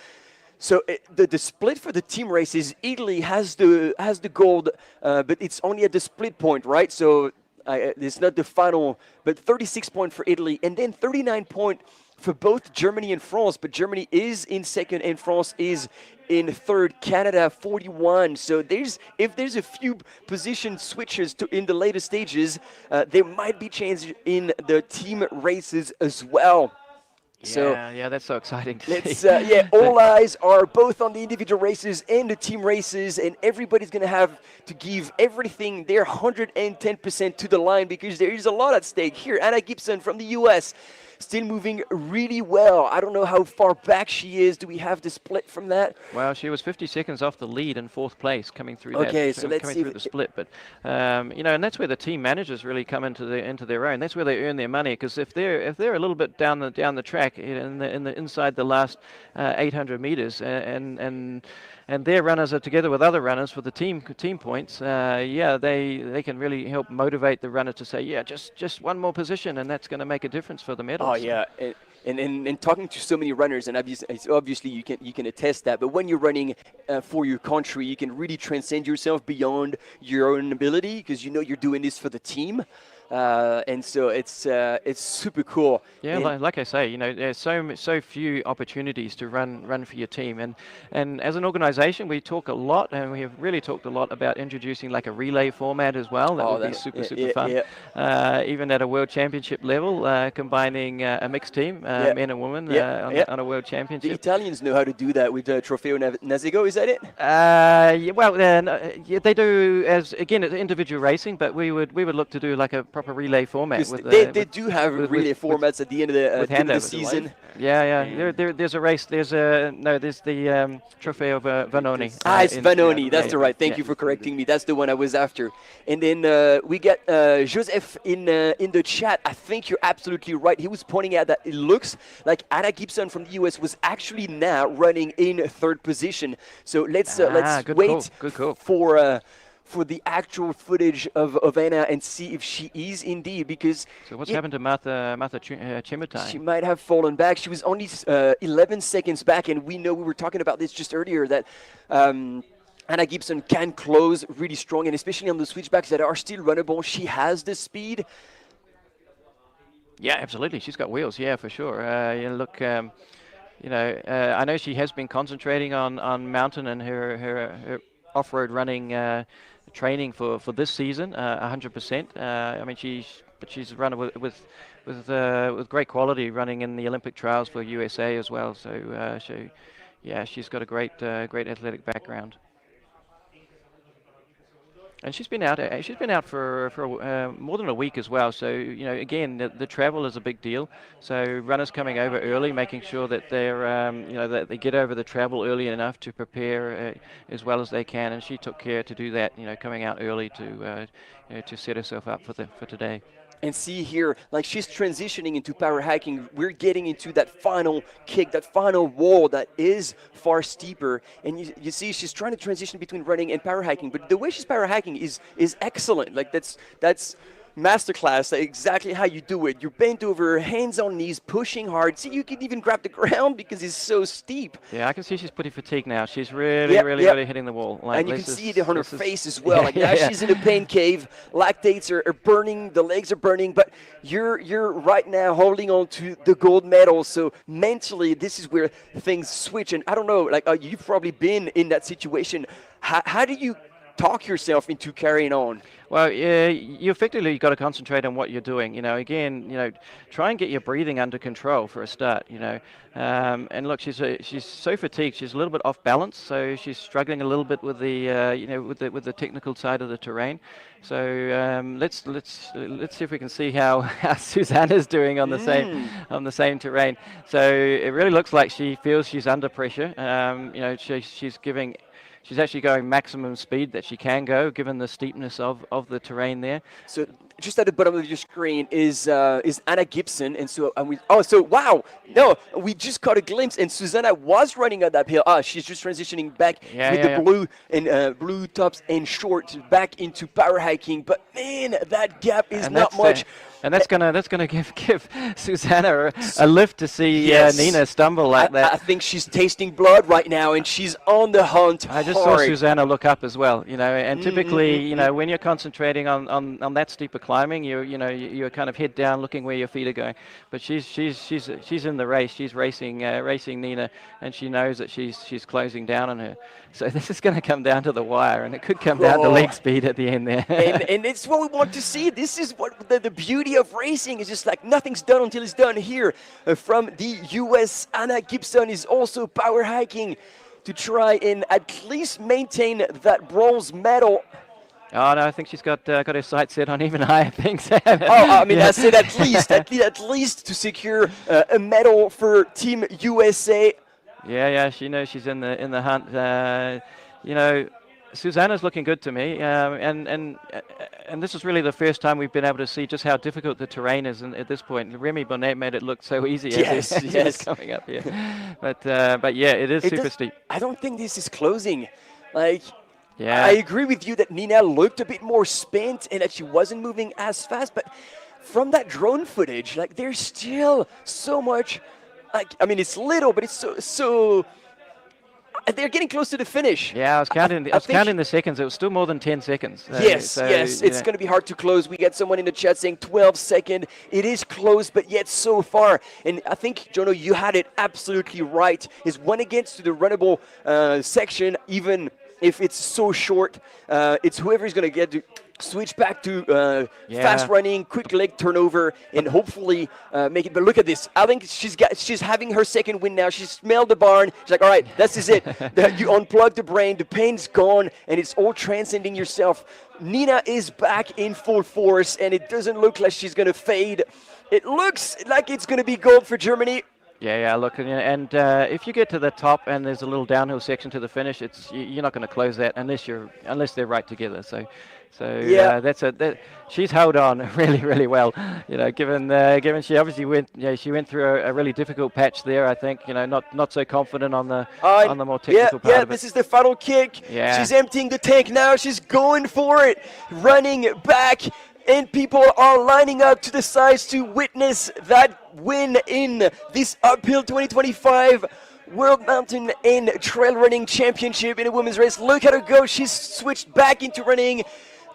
So the split for the team races, Italy has the gold, but it's only at the split point, right? So it's not the final, but 36 points for Italy, and then 39 points for both Germany and France. But Germany is in second, and France is in third. Canada 41. So if there's a few position switches in the later stages, there might be change in the team races as well. So yeah, that's so exciting to see. All eyes are both on the individual races and the team races, and everybody's going to have to give everything, their 110% to the line, because there is a lot at stake here. Anna Gibson from the US, still moving really well. I don't know how far back she is. Do we have the split from that? Well, she was 50 seconds off the lead in fourth place coming through the split. But and that's where the team managers really come into their own. That's where they earn their money, because if they're a little bit down the track in the inside the last 800 meters and their runners are together with other runners for the team points, they can really help motivate the runner to say, just one more position, and that's going to make a difference for the medals. Oh yeah, and talking to so many runners, and obviously you can attest that. But when you're running for your country, you can really transcend yourself beyond your own ability, because you're doing this for the team. And so it's super cool. Yeah, like I say, there's so few opportunities to run for your team, and as an organisation, we talk a lot, and we have really talked a lot about introducing like a relay format as well. That would be super fun. Yeah. Even at a world championship level, combining a mixed team, men and women, on a world championship. The Italians know how to do that with Trofeo Nazigo. Is that it? They do as individual racing, but we would look to do like a proper relay format. They do have relay formats at the end of the season. There's a race. There's the Trofeo Vanoni. It's Vanoni. That's the right. Thank you for correcting me. That's the one I was after. And then we get Joseph in the chat. I think you're absolutely right. He was pointing out that it looks like Anna Gibson from the US was actually now running in third position. So let's wait for the actual footage of Anna and see if she is indeed, because... So what's happened to Martha Chimitai? She might have fallen back. She was only 11 seconds back, and we were talking about this just earlier, that Anna Gibson can close really strong, and especially on the switchbacks that are still runnable. She has the speed. Yeah, absolutely. She's got wheels, for sure. I know she has been concentrating on mountain and her off-road running training for this season, 100%. I mean, she's run with great quality, running in the Olympic trials for USA as well. So she's got a great athletic background. And she's been out for more than a week as well. So again, the travel is a big deal. So runners coming over early, making sure that they're that they get over the travel early enough to prepare as well as they can. And she took care to do that. Coming out early to set herself up for today. And see here, like she's transitioning into power hiking. We're getting into that final kick, that final wall that is far steeper. And you see she's trying to transition between running and power hiking. But the way she's power hiking is excellent. Like that's masterclass, exactly how you do it. You're bent over, hands on knees, pushing hard. See, you can even grab the ground because it's so steep. Yeah, I can see she's pretty fatigued now. She's really hitting the wall. Like, and you can see it on her face as well. Like now she's in a pain cave. Lactates are burning, the legs are burning, but you're right now holding on to the gold medal. So mentally, this is where things switch. And I don't know, like you've probably been in that situation. How do you talk yourself into carrying on? Well, you effectively got to concentrate on what you're doing. You know, again, try and get your breathing under control for a start. And look, she's so fatigued. She's a little bit off balance, so she's struggling a little bit with the with the technical side of the terrain. So let's see if we can see how Susanna's doing on the same terrain. So it really looks like she feels she's under pressure. She's actually going maximum speed that she can go, given the steepness of the terrain there. So just at the bottom of your screen is Anna Gibson, and so wow, no, we just caught a glimpse, and Susanna was running on that hill. She's just transitioning back the blue and blue tops and shorts back into power hiking. But man, that gap is not much. And that's gonna give Susanna a lift to see Nina stumble like that. I think she's tasting blood right now, and she's on the hunt. I just saw Susanna look up as well, and typically, when you're concentrating on that steeper climbing, you're kind of head down, looking where your feet are going. But she's in the race. She's racing Nina, and she knows that she's closing down on her. So this is going to come down to the wire, and it could come down to leg speed at the end there. and it's what we want to see. This is what the beauty of racing is. Just like nothing's done until it's done here. From the US, Anna Gibson is also power hiking to try and at least maintain that bronze medal. Oh no, I think she's got her sights set on even higher things. I said at least to secure a medal for Team USA. Yeah, she knows she's in the hunt. Susanna's looking good to me, and this is really the first time we've been able to see just how difficult the terrain is at this point. Remy Bonnet made it look so easy as it's coming up here, but yeah, it is super steep. I don't think this is closing. I agree with you that Nina looked a bit more spent and that she wasn't moving as fast, but from that drone footage, there's still so much. It's little, but it's so. They're getting close to the finish. Yeah, I was counting the seconds. It was still more than 10 seconds. Yes. It's going to be hard to close. We got someone in the chat saying 12 seconds. It is close, but yet so far. And I think, Jono, you had it absolutely right. Is when it gets to the runnable section, even if it's so short, it's whoever's going to get to switch back to fast running, quick leg turnover, and hopefully make it. But look at this. I think she's having her second win now. She smelled the barn. She's like, all right, this is it. You unplug the brain. The pain's gone, and it's all transcending yourself. Nina is back in full force, and it doesn't look like she's going to fade. It looks like it's going to be gold for Germany. Yeah, look, and if you get to the top and there's a little downhill section to the finish, you're not going to close that unless they're right together. So she's held on really well. Given she obviously went through a really difficult patch there. I think not so confident on the more technical part of it. This is the final kick. Yeah. She's emptying the tank now. She's going for it, running back. And people are lining up to the sides to witness that win in this uphill 2025 World Mountain and Trail Running Championship in a women's race. Look at her go. She's switched back into running.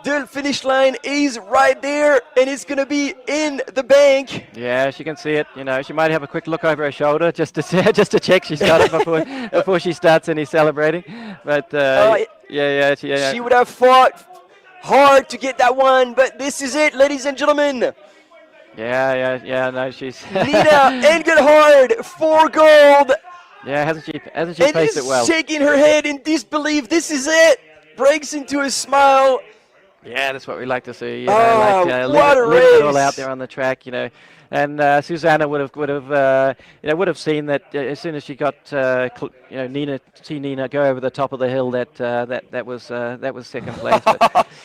The finish line is right there, and it's going to be in the bank. Yeah, she can see it. She might have a quick look over her shoulder just to check she's got it before she starts any celebrating. But she would have fought hard to get that one, but this is it, ladies and gentlemen. No, she's Nina Engelhard for gold. Yeah, hasn't she paced it well? And shaking her head in disbelief. This is it. Breaks into a smile. Yeah, that's what we like to see. What a race! Leave it all out there on the track, And Susanna would have seen that as soon as she got Nina go over the top of the hill, that was second place.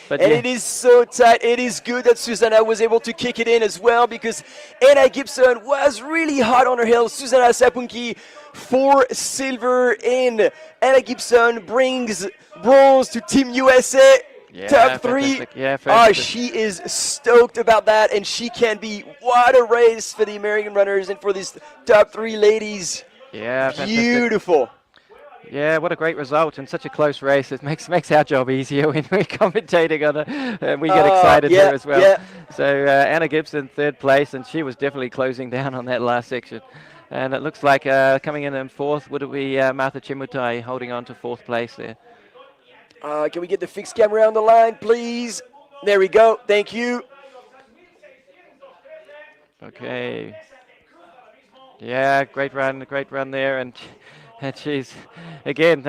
But and it is so tight. It is good that Susanna was able to kick it in as well, because Anna Gibson was really hot on her hill. Susanna Sapunki for silver, and Anna Gibson brings bronze to Team USA. top 3. Yeah, she is stoked about that, and she can be, what a race for the American runners and for these top 3 ladies. Yeah, beautiful. Yeah, what a great result in such a close race. It makes our job easier when we're commentating on it, and we get excited here as well. Yeah. So Anna Gibson, 3rd place, and she was definitely closing down on that last section. And it looks like coming in 4th, would it be Martha Chimutai holding on to 4th place there. Can we get the fixed camera on the line, please? There we go. Thank you. Okay. Yeah, great run there, and she's again.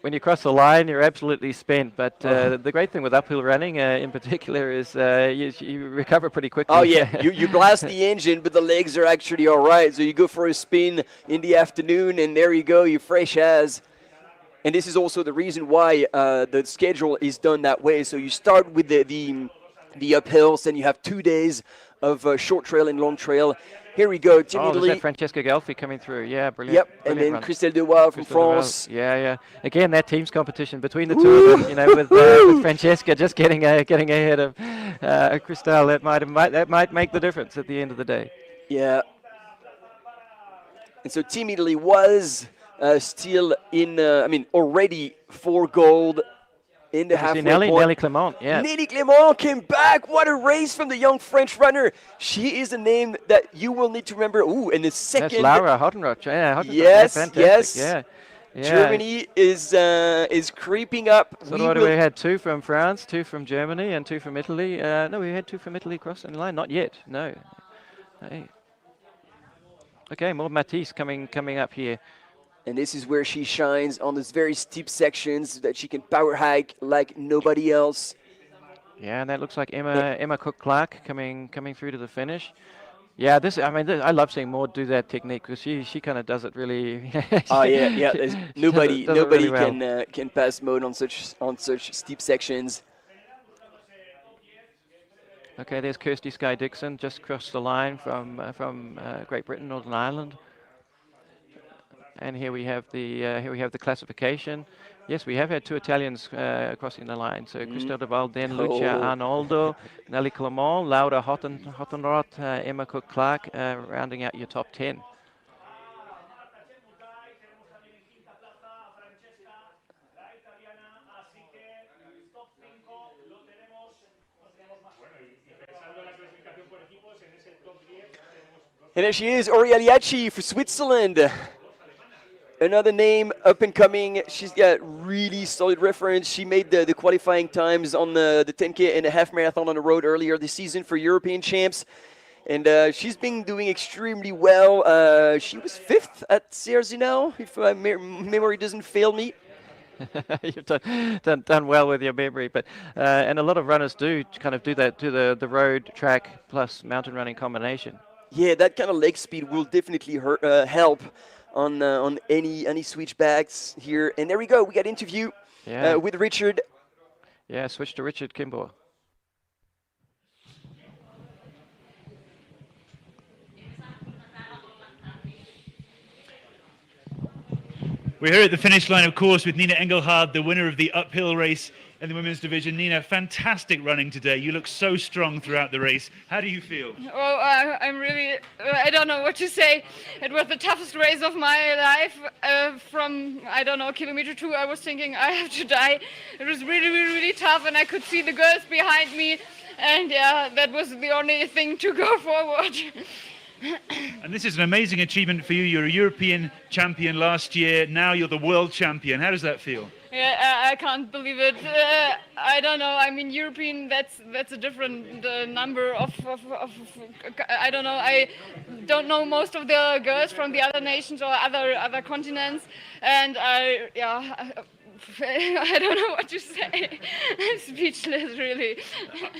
When you cross the line, you're absolutely spent. But the great thing with uphill running, in particular, is you recover pretty quickly. Oh yeah, you blast the engine, but the legs are actually all right. So you go for a spin in the afternoon, and there you go, you're fresh as. And this is also the reason why the schedule is done that way. So you start with the uphills, then you have 2 days of short trail and long trail. Here we go, Team Italy. There's that Francesca Gelfi coming through. Yeah, brilliant. Yep, brilliant and then run. Christelle Dewa from France. Yeah. Again, that team's competition between the two of them. With Francesca just getting ahead of Christelle. That might make the difference at the end of the day. Yeah. And so Team Italy was still in. Already 4 gold. In the halfway point. Nelly Clement, yeah. Nelly Clement came back. What a race from the young French runner. She is a name that you will need to remember. Ooh, and the second. That's Laura Hottenrott. Yeah, yes. Yeah. Germany is creeping up. So we had 2 from France, 2 from Germany, and 2 from Italy. No, we had 2 from Italy crossing the line. Not yet. No. Hey. Okay, more Matisse coming up here. And this is where she shines on these very steep sections that she can power hike like nobody else. Yeah, and that looks like Emma Cook-Clark coming through to the finish. Yeah, I love seeing Maud do that technique because she kind of does it really. There's nobody really well. can pass Maud on such steep sections. Okay, there's Kirsty Skye Dixon just crossed the line from Great Britain, Northern Ireland. And here we have the classification. Yes, we have had 2 Italians crossing the line. So Christelle de Val, then Lucia Arnoldo, Nelly Clement, Laura Hottenrott, Emma Cook-Clark, rounding out your top 10. And there she is, Orialiaci for Switzerland. Another name, up and coming. She's got really solid reference. She made the qualifying times on the 10K and a half marathon on the road earlier this season for European champs. And she's been doing extremely well. She was 5th at CRZ now, if my memory doesn't fail me. You've done well with your memory, but and a lot of runners do kind of do the road, track plus mountain running combination. Yeah, that kind of leg speed will definitely help on any switchbacks here. And there we go. We got interview with Richard. Yeah, switch to Richard Kimball. We're here at the finish line, of course, with Nina Engelhard, the winner of the uphill race in the women's division. Nina, fantastic running today. You look so strong throughout the race. How do you feel? Oh, I'm really, I don't know what to say. It was the toughest race of my life. From, I don't know, kilometer 2, I was thinking I have to die. It was really, really, really tough, and I could see the girls behind me. And yeah, that was the only thing to go forward. And this is an amazing achievement for you. You're a European champion last year. Now you're the world champion. How does that feel? Yeah, I can't believe it. I don't know. I mean, European, that's a different number of I don't know. I don't know most of the girls from the other nations or other continents. And I don't know what to say. I'm speechless, really.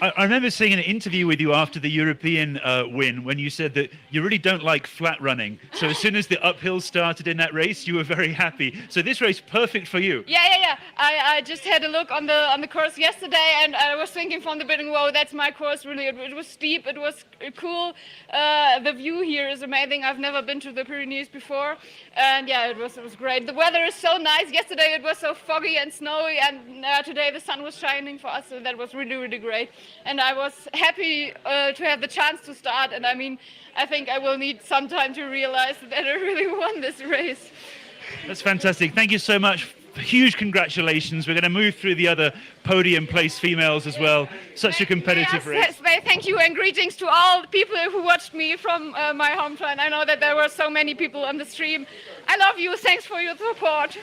I remember seeing an interview with you after the European win when you said that you really don't like flat running. So as soon as the uphill started in that race, you were very happy. So this race, perfect for you. Yeah. I just had a look on the course yesterday, and I was thinking from the beginning, whoa, that's my course, really. It was steep, it was cool. The view here is amazing. I've never been to the Pyrenees before. And yeah, it was great. The weather is so nice. Yesterday it was so fun. foggy and snowy, and today the sun was shining for us, so that was really, really great. And I was happy to have the chance to start, and I mean, I think I will need some time to realize that I really won this race. That's fantastic. Thank you so much. Huge congratulations. We're going to move through the other podium place females as well. Such a competitive race. Yes, thank you, and greetings to all the people who watched me from my hometown. I know that there were so many people on the stream. I love you. Thanks for your support.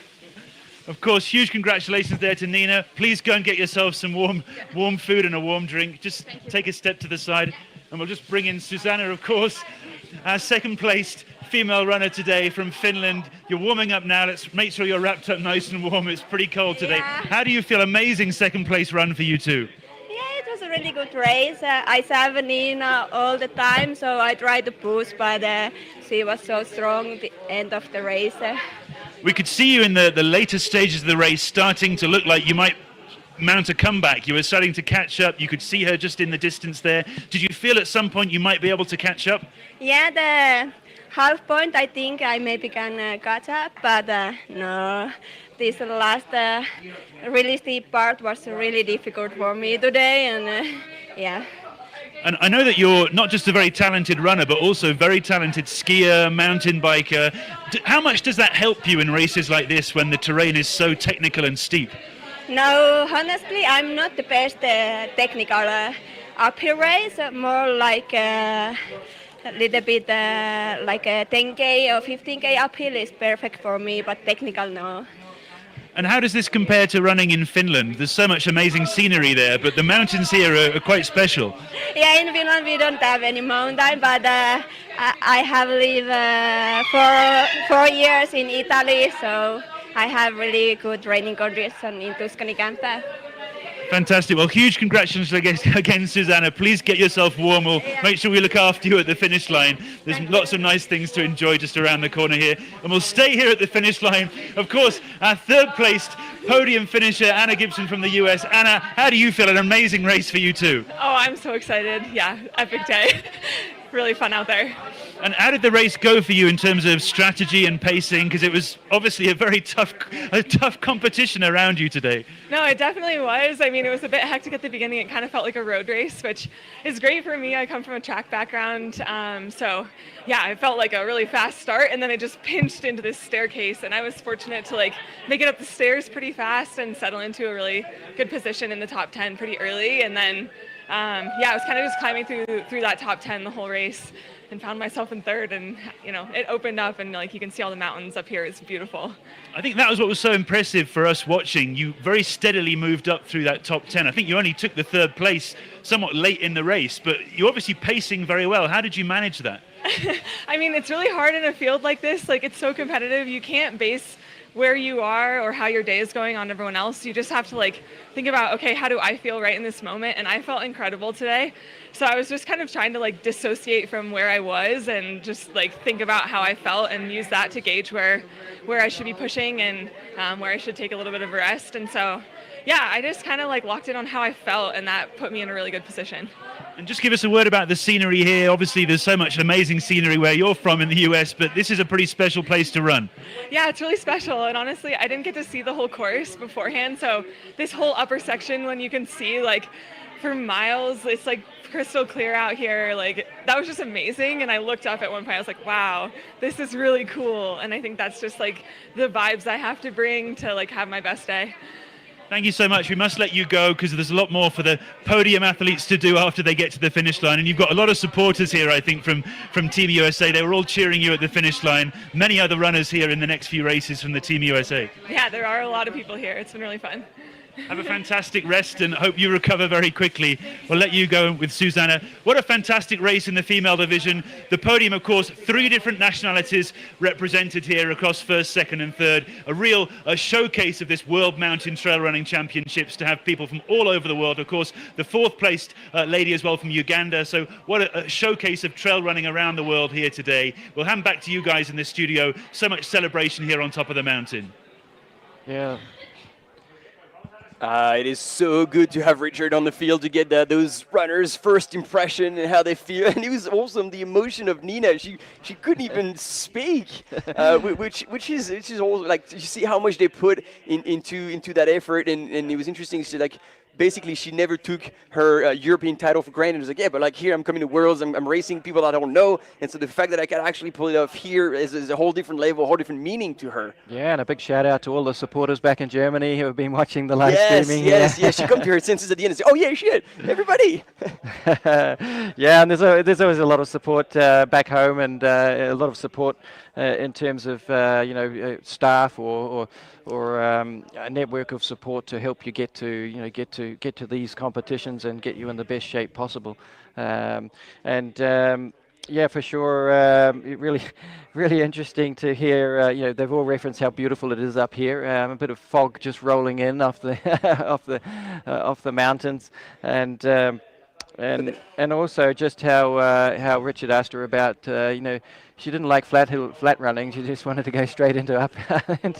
Of course, huge congratulations there to Nina. Please go and get yourself some warm food and a warm drink. Just take a step to the side, and we'll just bring in Susanna, of course, our second placed female runner today from Finland. You're warming up now. Let's make sure you're wrapped up nice and warm. It's pretty cold today. Yeah. How do you feel? Amazing second place run for you too. Yeah, it was a really good race. I saw Nina all the time, so I tried to push, but she was so strong at the end of the race. We could see you in the later stages of the race starting to look like you might mount a comeback. You were starting to catch up. You could see her just in the distance there. Did you feel at some point you might be able to catch up? Yeah, the half point I think I maybe can catch up, but no. This last really steep part was really difficult for me today, and yeah. And I know that you're not just a very talented runner, but also very talented skier, mountain biker. How much does that help you in races like this when the terrain is so technical and steep? No, honestly, I'm not the best technical uphill race, more like a little bit like a 10K or 15K uphill is perfect for me, but technical, no. And how does this compare to running in Finland? There's so much amazing scenery there, but the mountains here are quite special. Yeah, in Finland we don't have any mountain, but I have lived for 4 years in Italy, so I have really good training conditions in Tuscany Canfranc. Fantastic. Well, huge congratulations again, Susanna. Please get yourself warm. We'll make sure we look after you at the finish line. There's lots of nice things to enjoy just around the corner here. And we'll stay here at the finish line. Of course, our third placed podium finisher, Anna Gibson from the US. Anna, how do you feel? An amazing race for you too. Oh, I'm so excited. Yeah, epic day. Really fun out there. And how did the race go for you in terms of strategy and pacing? Because it was obviously a very tough competition around you today. No, it definitely was. I mean, it was a bit hectic at the beginning. It kind of felt like a road race, which is great for me. I come from a track background. So yeah, it felt like a really fast start, and then it just pinched into this staircase. And I was fortunate to make it up the stairs pretty fast and settle into a really good position in the top 10 pretty early. And then I was kind of just climbing through that top 10 the whole race, and found myself in third, and it opened up, and you can see all the mountains up here. It's beautiful. I think that was what was so impressive for us watching. You very steadily moved up through that top 10. I think you only took the third place somewhat late in the race, but you're obviously pacing very well. How did you manage that? I mean, it's really hard in a field like this. It's so competitive. You can't base where you are or how your day is going on everyone else. You just have to think about, okay, how do I feel right in this moment? And I felt incredible today. So I was just kind of trying to dissociate from where I was and just think about how I felt and use that to gauge where I should be pushing and where I should take a little bit of a rest. And so, yeah, I just kind of locked in on how I felt, and that put me in a really good position. And just give us a word about the scenery here. Obviously, there's so much amazing scenery where you're from in the US, but this is a pretty special place to run. Yeah, it's really special. And honestly, I didn't get to see the whole course beforehand. So this whole upper section, when you can see for miles, it's crystal clear out here. That was just amazing. And I looked up at one point, I was like, wow, this is really cool. And I think that's just the vibes I have to bring to have my best day. Thank you so much. We must let you go because there's a lot more for the podium athletes to do after they get to the finish line. And you've got a lot of supporters here, I think, from Team USA. They were all cheering you at the finish line. Many other runners here in the next few races from the Team USA. Yeah, there are a lot of people here. It's been really fun. Have a fantastic rest and hope you recover very quickly. We'll let you go with Susanna. What a fantastic race in the female division. The podium, of course, 3 different nationalities represented here across first, second and third. A real showcase of this World Mountain Trail Running Championships to have people from all over the world. Of course, the 4th placed lady as well from Uganda. So what a showcase of trail running around the world here today. We'll hand back to you guys in the studio. So much celebration here on top of the mountain. Yeah. It is so good to have Richard on the field to get those runners' first impression and how they feel. And it was awesome, the emotion of Nina. She couldn't even speak, which is also like, you see how much they put into that effort. And it was interesting. She basically, she never took her European title for granted. It was like, yeah, but like here, I'm coming to Worlds, I'm racing people I don't know. And so the fact that I can actually pull it off here is a whole different level, a whole different meaning to her. Yeah, and a big shout out to all the supporters back in Germany who have been watching the live streaming. Yes. She come to her senses at the end and say, oh yeah, shit, everybody. Yeah, and there's always a lot of support back home, and a lot of support in terms of staff or a network of support to help you get to these competitions and get you in the best shape possible. Yeah, for sure. Really interesting to hear. They've all referenced how beautiful it is up here. A bit of fog just rolling in off the off the mountains, and also just how Richard asked her about she didn't like flat running. She just wanted to go straight into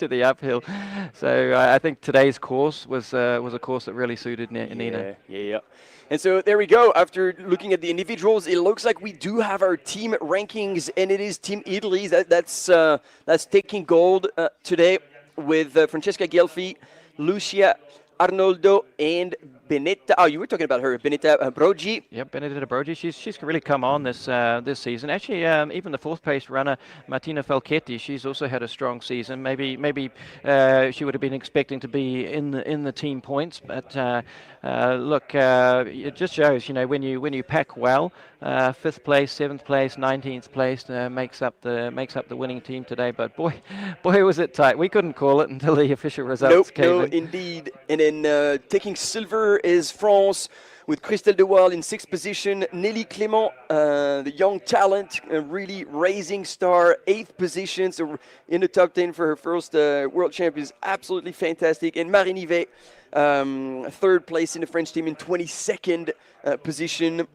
the uphill. So I think today's course was a course that really suited Nina. Yeah. And so there we go. After looking at the individuals, it looks like we do have our team rankings, and it is Team Italy that's taking gold today with Francesca Gelfi, Lucia Arnoldo, and Benetta. Oh, you were talking about her, Benetta Brogi. Yep, Benetta Brogi. She's really come on this season. Actually, even the fourth place runner, Martina Falchetti, she's also had a strong season. Maybe she would have been expecting to be in the team points, but look, it just shows, when you pack well, 5th place, 7th place, 19th place makes up the winning team today. But boy, was it tight. We couldn't call it until the official results came in. No, indeed. And then taking silver is France with Christelle De Waal in 6th position. Nelly Clément, the young talent, a really rising star, 8th position, so in the top 10 for her first World Champions. Absolutely fantastic. And Marie Nivet, 3rd place in the French team in 22nd position.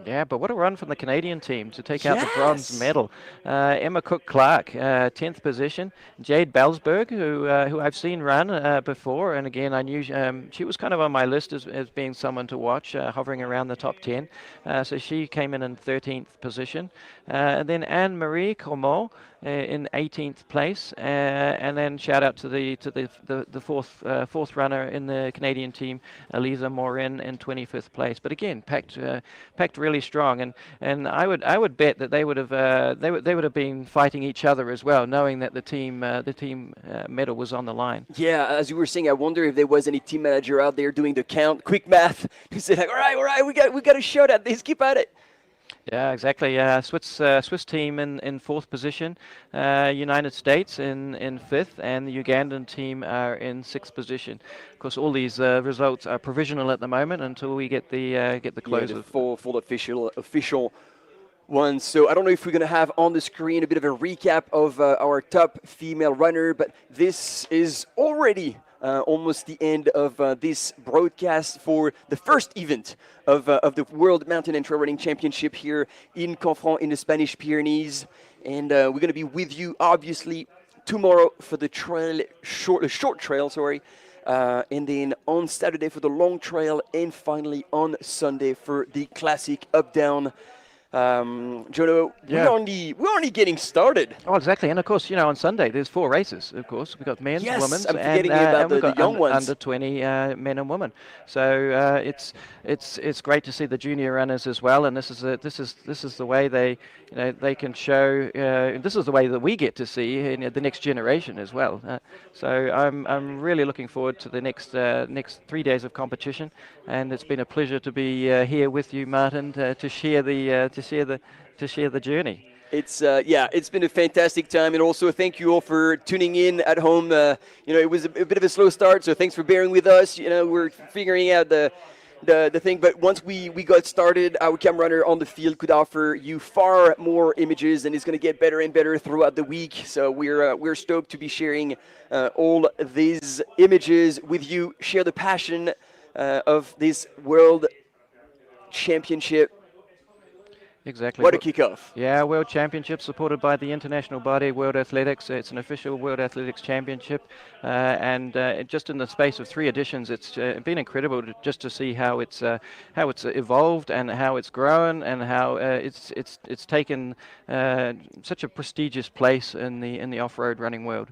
Yeah, but what a run from the Canadian team to take out the bronze medal. Emma Cook-Clark, 10th position. Jade Belsberg, who I've seen run before, and again, I knew she was kind of on my list as being someone to watch, hovering around the top 10. So she came in 13th position. And then Anne-Marie Cormont in 18th place, and then shout out to the fourth runner in the Canadian team, Elisa Morin, in 25th place. But again, packed really strong, and I would bet that they would have been fighting each other as well, knowing that the team medal was on the line. Yeah, as you were saying, I wonder if there was any team manager out there doing the count, quick math, who said like, all right, we got a shot at this, keep at it. Yeah, exactly. Swiss team in 4th position, United States in 5th, and the Ugandan team are in 6th position. Of course, all these results are provisional at the moment until we get the close of full official ones. So I don't know if we're going to have on the screen a bit of a recap of our top female runner, but this is already almost the end of this broadcast for the first event of the World Mountain and Trail Running Championship here in Canfranc in the Spanish Pyrenees. And we're going to be with you, obviously, tomorrow for the short trail, and then on Saturday for the long trail, and finally on Sunday for the classic up-down. Jono, we're only getting started. Oh, exactly. And of course, on Sunday there's 4 races. Of course, we've got men's, women's, I'm forgetting about the young ones, under 20 men and women. So it's great to see the junior runners as well. And this is the way they can show. This is the way that we get to see the next generation as well. So I'm really looking forward to the next 3 days of competition. And it's been a pleasure to be here with you, Martin, to share the journey. It's been a fantastic time, and also thank you all for tuning in at home. It was a bit of a slow start, so thanks for bearing with us. We're figuring out the thing, but once we got started, our camera runner on the field could offer you far more images, and it's going to get better and better throughout the week. So we're stoked to be sharing all these images with you. Share the passion of this World Championship. Exactly. What a kickoff. Yeah, World Championship supported by the international body, World Athletics. It's an official World Athletics Championship. And just in the space of 3 editions, it's been incredible just to see how it's evolved and how it's grown and how it's taken such a prestigious place in the off-road running world.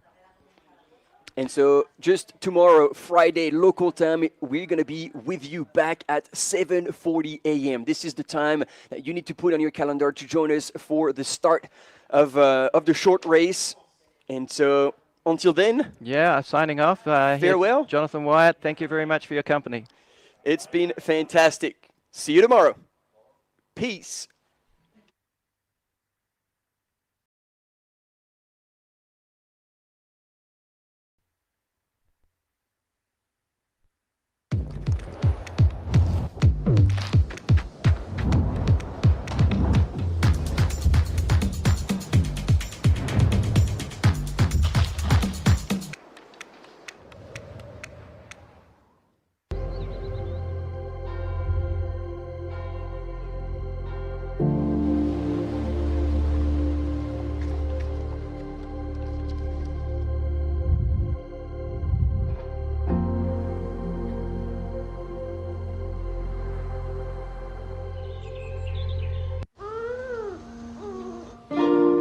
And so just tomorrow, Friday, local time, we're going to be with you back at 7:40 a.m. This is the time that you need to put on your calendar to join us for the start of the short race. And so until then... Yeah, signing off. Farewell. Jonathan Wyatt, thank you very much for your company. It's been fantastic. See you tomorrow. Peace.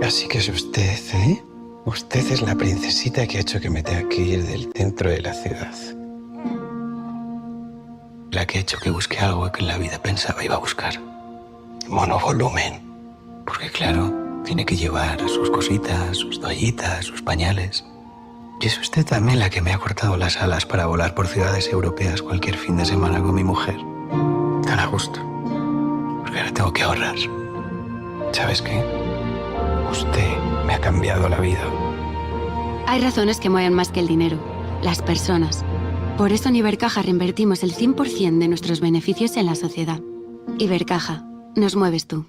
Así que es usted, ¿eh? Usted es la princesita que ha hecho que me tenga que ir del centro de la ciudad. La que ha hecho que busque algo que en la vida pensaba iba a buscar. Monovolumen. Porque claro, tiene que llevar sus cositas, sus toallitas, sus pañales. Y es usted también la que me ha cortado las alas para volar por ciudades europeas cualquier fin de semana con mi mujer. Tan a gusto. Porque ahora tengo que ahorrar. ¿Sabes qué? Usted me ha cambiado la vida. Hay razones que mueven más que el dinero, las personas. Por eso en Ibercaja reinvertimos el 100% de nuestros beneficios en la sociedad. Ibercaja, nos mueves tú.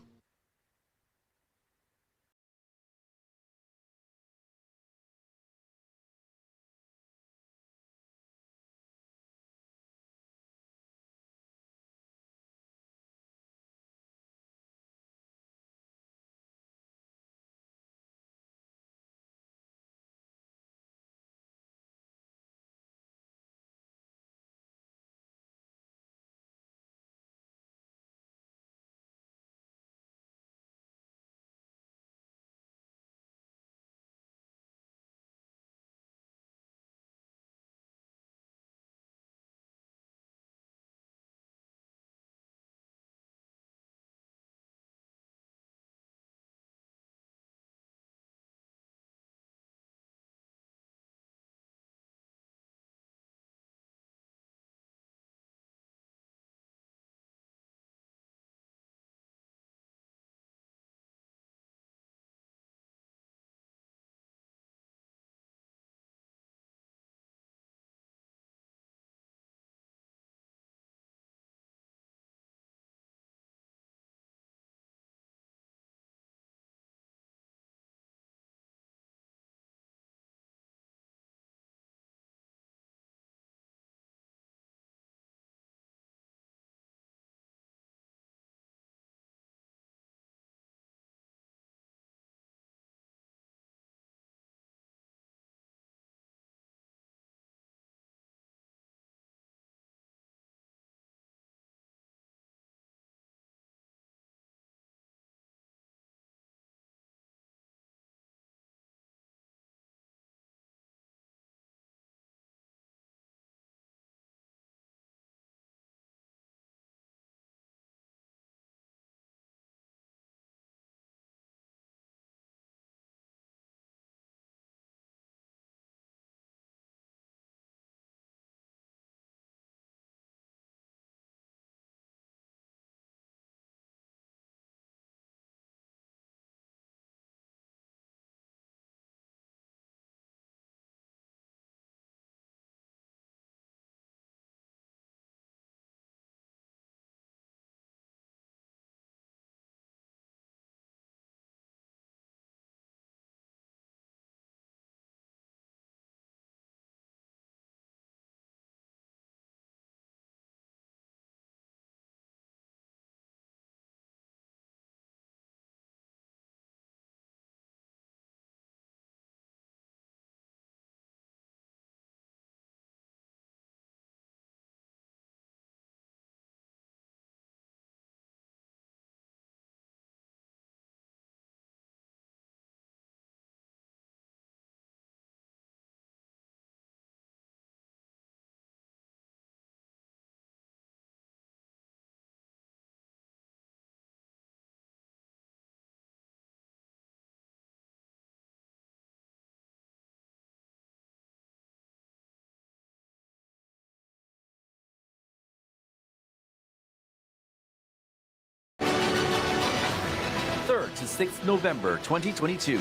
3rd to 6th November 2022.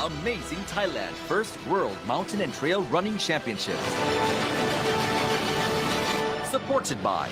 Amazing Thailand First World Mountain and Trail Running Championships. Supported by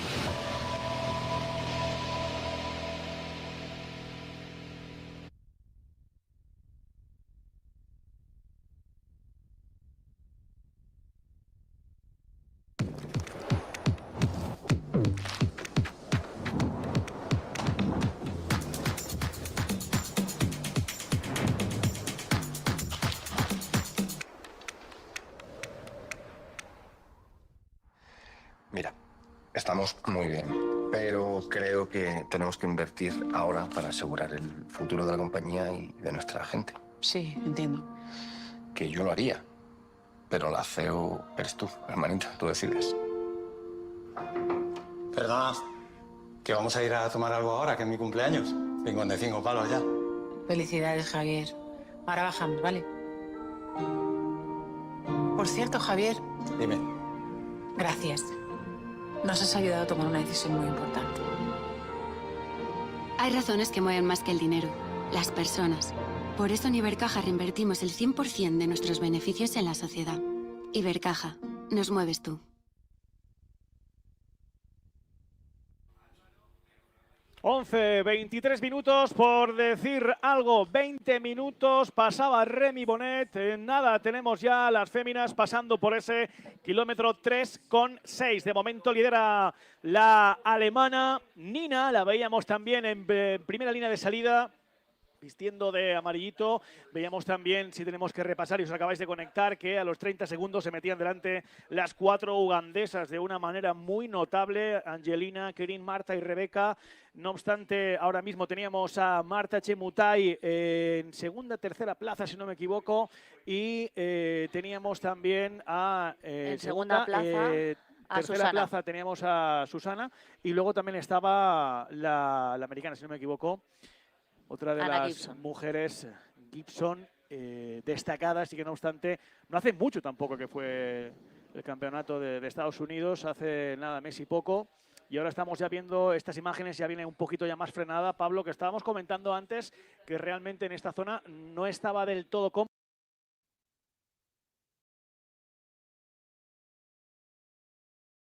Mira, estamos muy bien, pero creo que tenemos que invertir ahora para asegurar el futuro de la compañía y de nuestra gente. Sí, entiendo. Que yo lo haría, pero la CEO eres tú, hermanita, tú decides. Perdona, que vamos a ir a tomar algo ahora, que es mi cumpleaños. 55 palos ya. Felicidades, Javier. Ahora bajamos, ¿vale? Por cierto, Javier. Dime. Gracias. Nos has ayudado a tomar una decisión muy importante. Hay razones que mueven más que el dinero, las personas. Por eso en Ibercaja reinvertimos el 100% de nuestros beneficios en la sociedad. Ibercaja, nos mueves tú. 11:23 minutos por decir algo, 20 minutos, pasaba Remy Bonet, nada, tenemos ya las féminas pasando por ese kilómetro 3,6. De momento lidera la alemana Nina, la veíamos también en primera línea de salida, vistiendo de amarillito. Veíamos también, si tenemos que repasar y os acabáis de conectar, que a los 30 segundos se metían delante las 4 ugandesas de una manera muy notable, Angelina, Kerin, Marta y Rebeca. No obstante, ahora mismo teníamos a Marta Chemutai en segunda, tercera plaza, si no me equivoco, y teníamos también a en segunda plaza a tercera Susana. plaza teníamos a Susana, y luego también estaba la americana, si no me equivoco, otra de Ana las Gibson. mujeres, Gibson, destacadas, y que no obstante, no hace mucho tampoco que fue el campeonato de Estados Unidos, hace nada, mes y poco. Y ahora estamos ya viendo estas imágenes, ya viene un poquito ya más frenada. Pablo, que estábamos comentando antes que realmente en esta zona no estaba del todo cómodo.